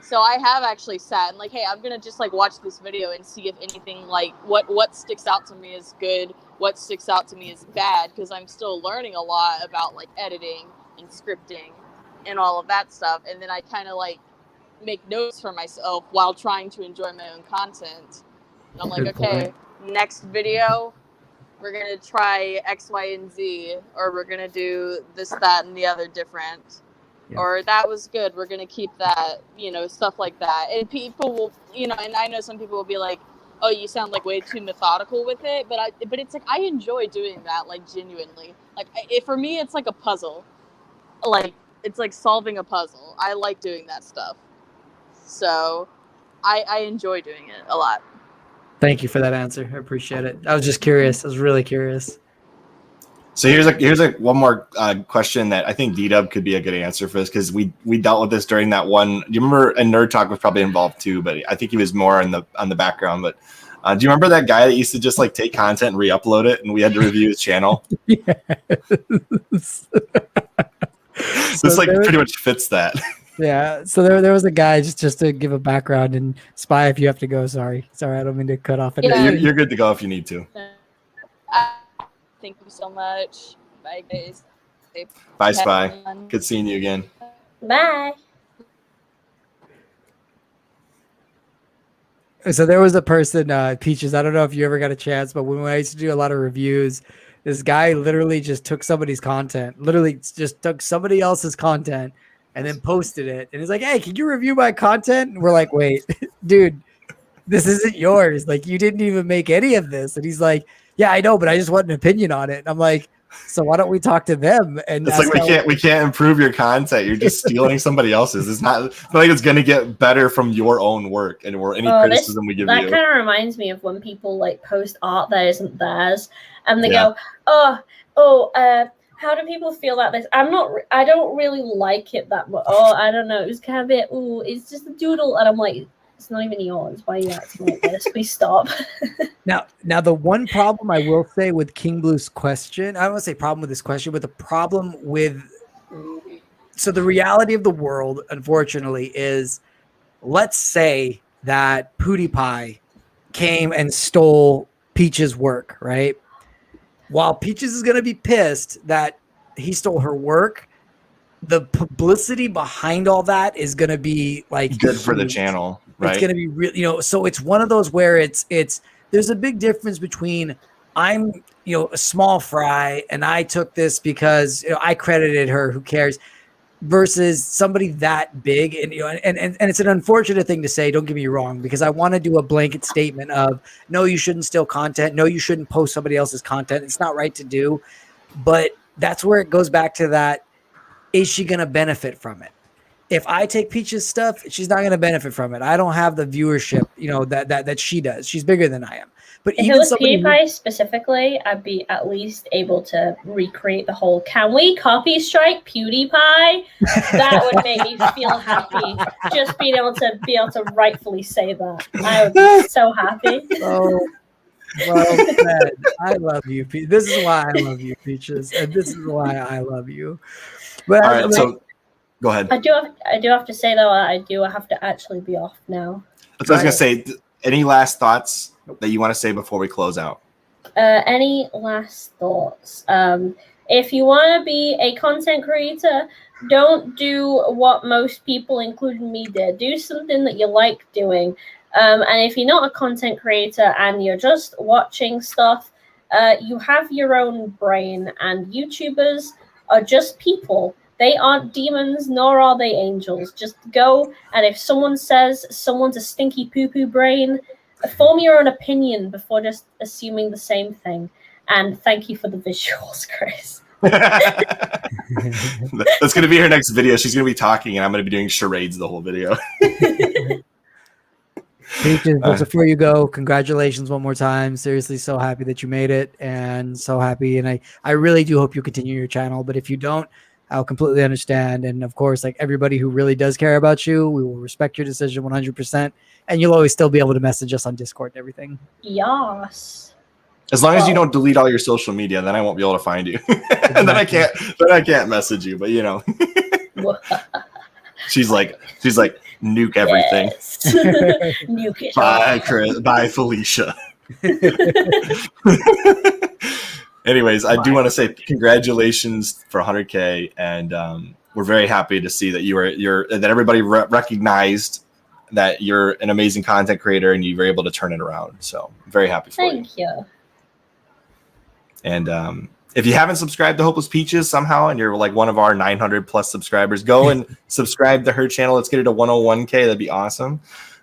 So I have actually sat and like, hey, I'm gonna just like watch this video and see if anything like what sticks out to me is good, what sticks out to me is bad, because I'm still learning a lot about like editing and scripting and all of that stuff. And then I kind of like make notes for myself while trying to enjoy my own content. And I'm like, okay, next video, we're going to try X, Y, and Z, or we're going to do this, that, and the other different. Yeah. Or that was good, we're going to keep that, stuff like that. And people will, and I know some people will be like, oh, you sound like way too methodical with it. But it's like, I enjoy doing that, like genuinely. Like for me, it's like a puzzle. Like, it's like solving a puzzle. I like doing that stuff. So I enjoy doing it a lot. Thank you for that answer. I appreciate it. I was just curious. I was really curious. So here's one more question that I think D-Dub could be a good answer for this, because we dealt with this during that one. Do you remember? And Nerd Talk was probably involved too, but I think he was more on the background. But do you remember that guy that used to just like take content and re-upload it, and we had to review his channel? Yes. This pretty much fits that. Yeah. So there was a guy, just to give a background, and Spy, if you have to go, sorry, I don't mean to cut off. You're good to go if you need to. Thank you so much. Bye, guys. Bye, Spy. Good seeing you again. Bye. So there was a person, Peaches, I don't know if you ever got a chance, but when I used to do a lot of reviews, this guy literally just took somebody's content, and then posted it. And he's like, hey, can you review my content? And we're like, wait, dude, this isn't yours. Like, you didn't even make any of this. And he's like, yeah, I know, but I just want an opinion on it. And I'm like, so why don't we talk to them? And it's like, we can't improve your content. You're just stealing somebody else's. It's not like it's going to get better from your own work or any criticism we give you. That kind of reminds me of when people like post art that isn't theirs, and they go, how do people feel about this? I don't really like it that much. Oh, I don't know. It was kind of a bit, it's just a doodle. And I'm like, it's not even yours. Why are you acting like this? Please stop. Now, the one problem I will say with King Blue's question, I don't want to say problem with this question, but the problem with, so the reality of the world, unfortunately, is, let's say that PewDiePie came and stole Peach's work, right? While Peaches is going to be pissed that he stole her work, the publicity behind all that is going to be like good for the channel, right? It's going to be real, you know. So it's one of those where it's there's a big difference between I'm, you know, a small fry and I took this because, you know, I credited her, who cares, versus somebody that big. And, you know, and it's an unfortunate thing to say, don't get me wrong, because I want to do a blanket statement of no, you shouldn't steal content, no, you shouldn't post somebody else's content, it's not right to do. But that's where it goes back to that, is she going to benefit from it? If I take Peach's stuff, she's not going to benefit from it. I don't have the viewership, you know, that she does. She's bigger than I am. But if even it was somebody PewDiePie specifically, I'd be at least able to recreate the whole "Can we copy strike PewDiePie?" That would make me feel happy. Just being able to rightfully say that, I would be so happy. Oh, well said. I love you, Peach. This is why I love you, Peaches, and this is why I love you. But all right, so go ahead. I do have to say though, I do have to actually be off now. That's what I was gonna say. Any last thoughts that you want to say before we close out? Any last thoughts? If you want to be a content creator, don't do what most people, including me, did. Do something that you like doing. And if you're not a content creator and you're just watching stuff, you have your own brain, and YouTubers are just people. They aren't demons, nor are they angels. Just go, and if someone says someone's a stinky poo-poo brain, form your own opinion before just assuming the same thing. And thank you for the visuals, Chris. That's going to be her next video. She's going to be talking, and I'm going to be doing charades the whole video. Peaches, before you go, congratulations one more time. Seriously, so happy that you made it, and so happy. And I really do hope you continue your channel. But if you don't, I'll completely understand. And of course, like everybody who really does care about you, we will respect your decision 100%. And you'll always still be able to message us on Discord and everything. Yes. As long as you don't delete all your social media, then I won't be able to find you. And then I can't message you. But you know, she's like nuke everything. Yes. Nuke it. Bye, Chris. Bye, Felicia. Anyways, I do want to say congratulations for 100K, and we're very happy to see that that everybody recognized that you're an amazing content creator and you were able to turn it around. So I'm very happy for you. Thank you. And if you haven't subscribed to Hopeless Peaches somehow, and you're like one of our 900 plus subscribers, go and subscribe to her channel. Let's get it to 101K. That'd be awesome.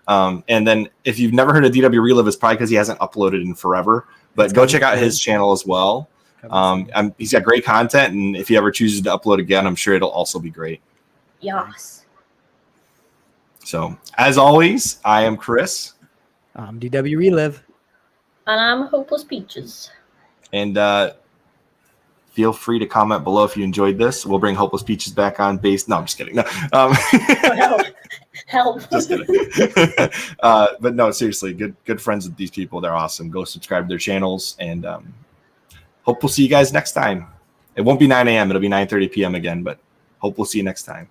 And then if you've never heard of DWRelive, it's probably because he hasn't uploaded in forever. But go check out his channel as well. He's got great content, and if he ever chooses to upload again, I'm sure it'll also be great. Yes. So, as always, I am Chris. I'm DWRelive. And I'm Hopeless Peaches. And feel free to comment below if you enjoyed this. We'll bring Hopeless Peaches back on base. No, I'm just kidding. No. Help. Just kidding. But no, seriously, good friends with these people. They're awesome. Go subscribe to their channels, and hope we'll see you guys next time. It won't be 9 a.m. It'll be 9:30 p.m. again, but hope we'll see you next time.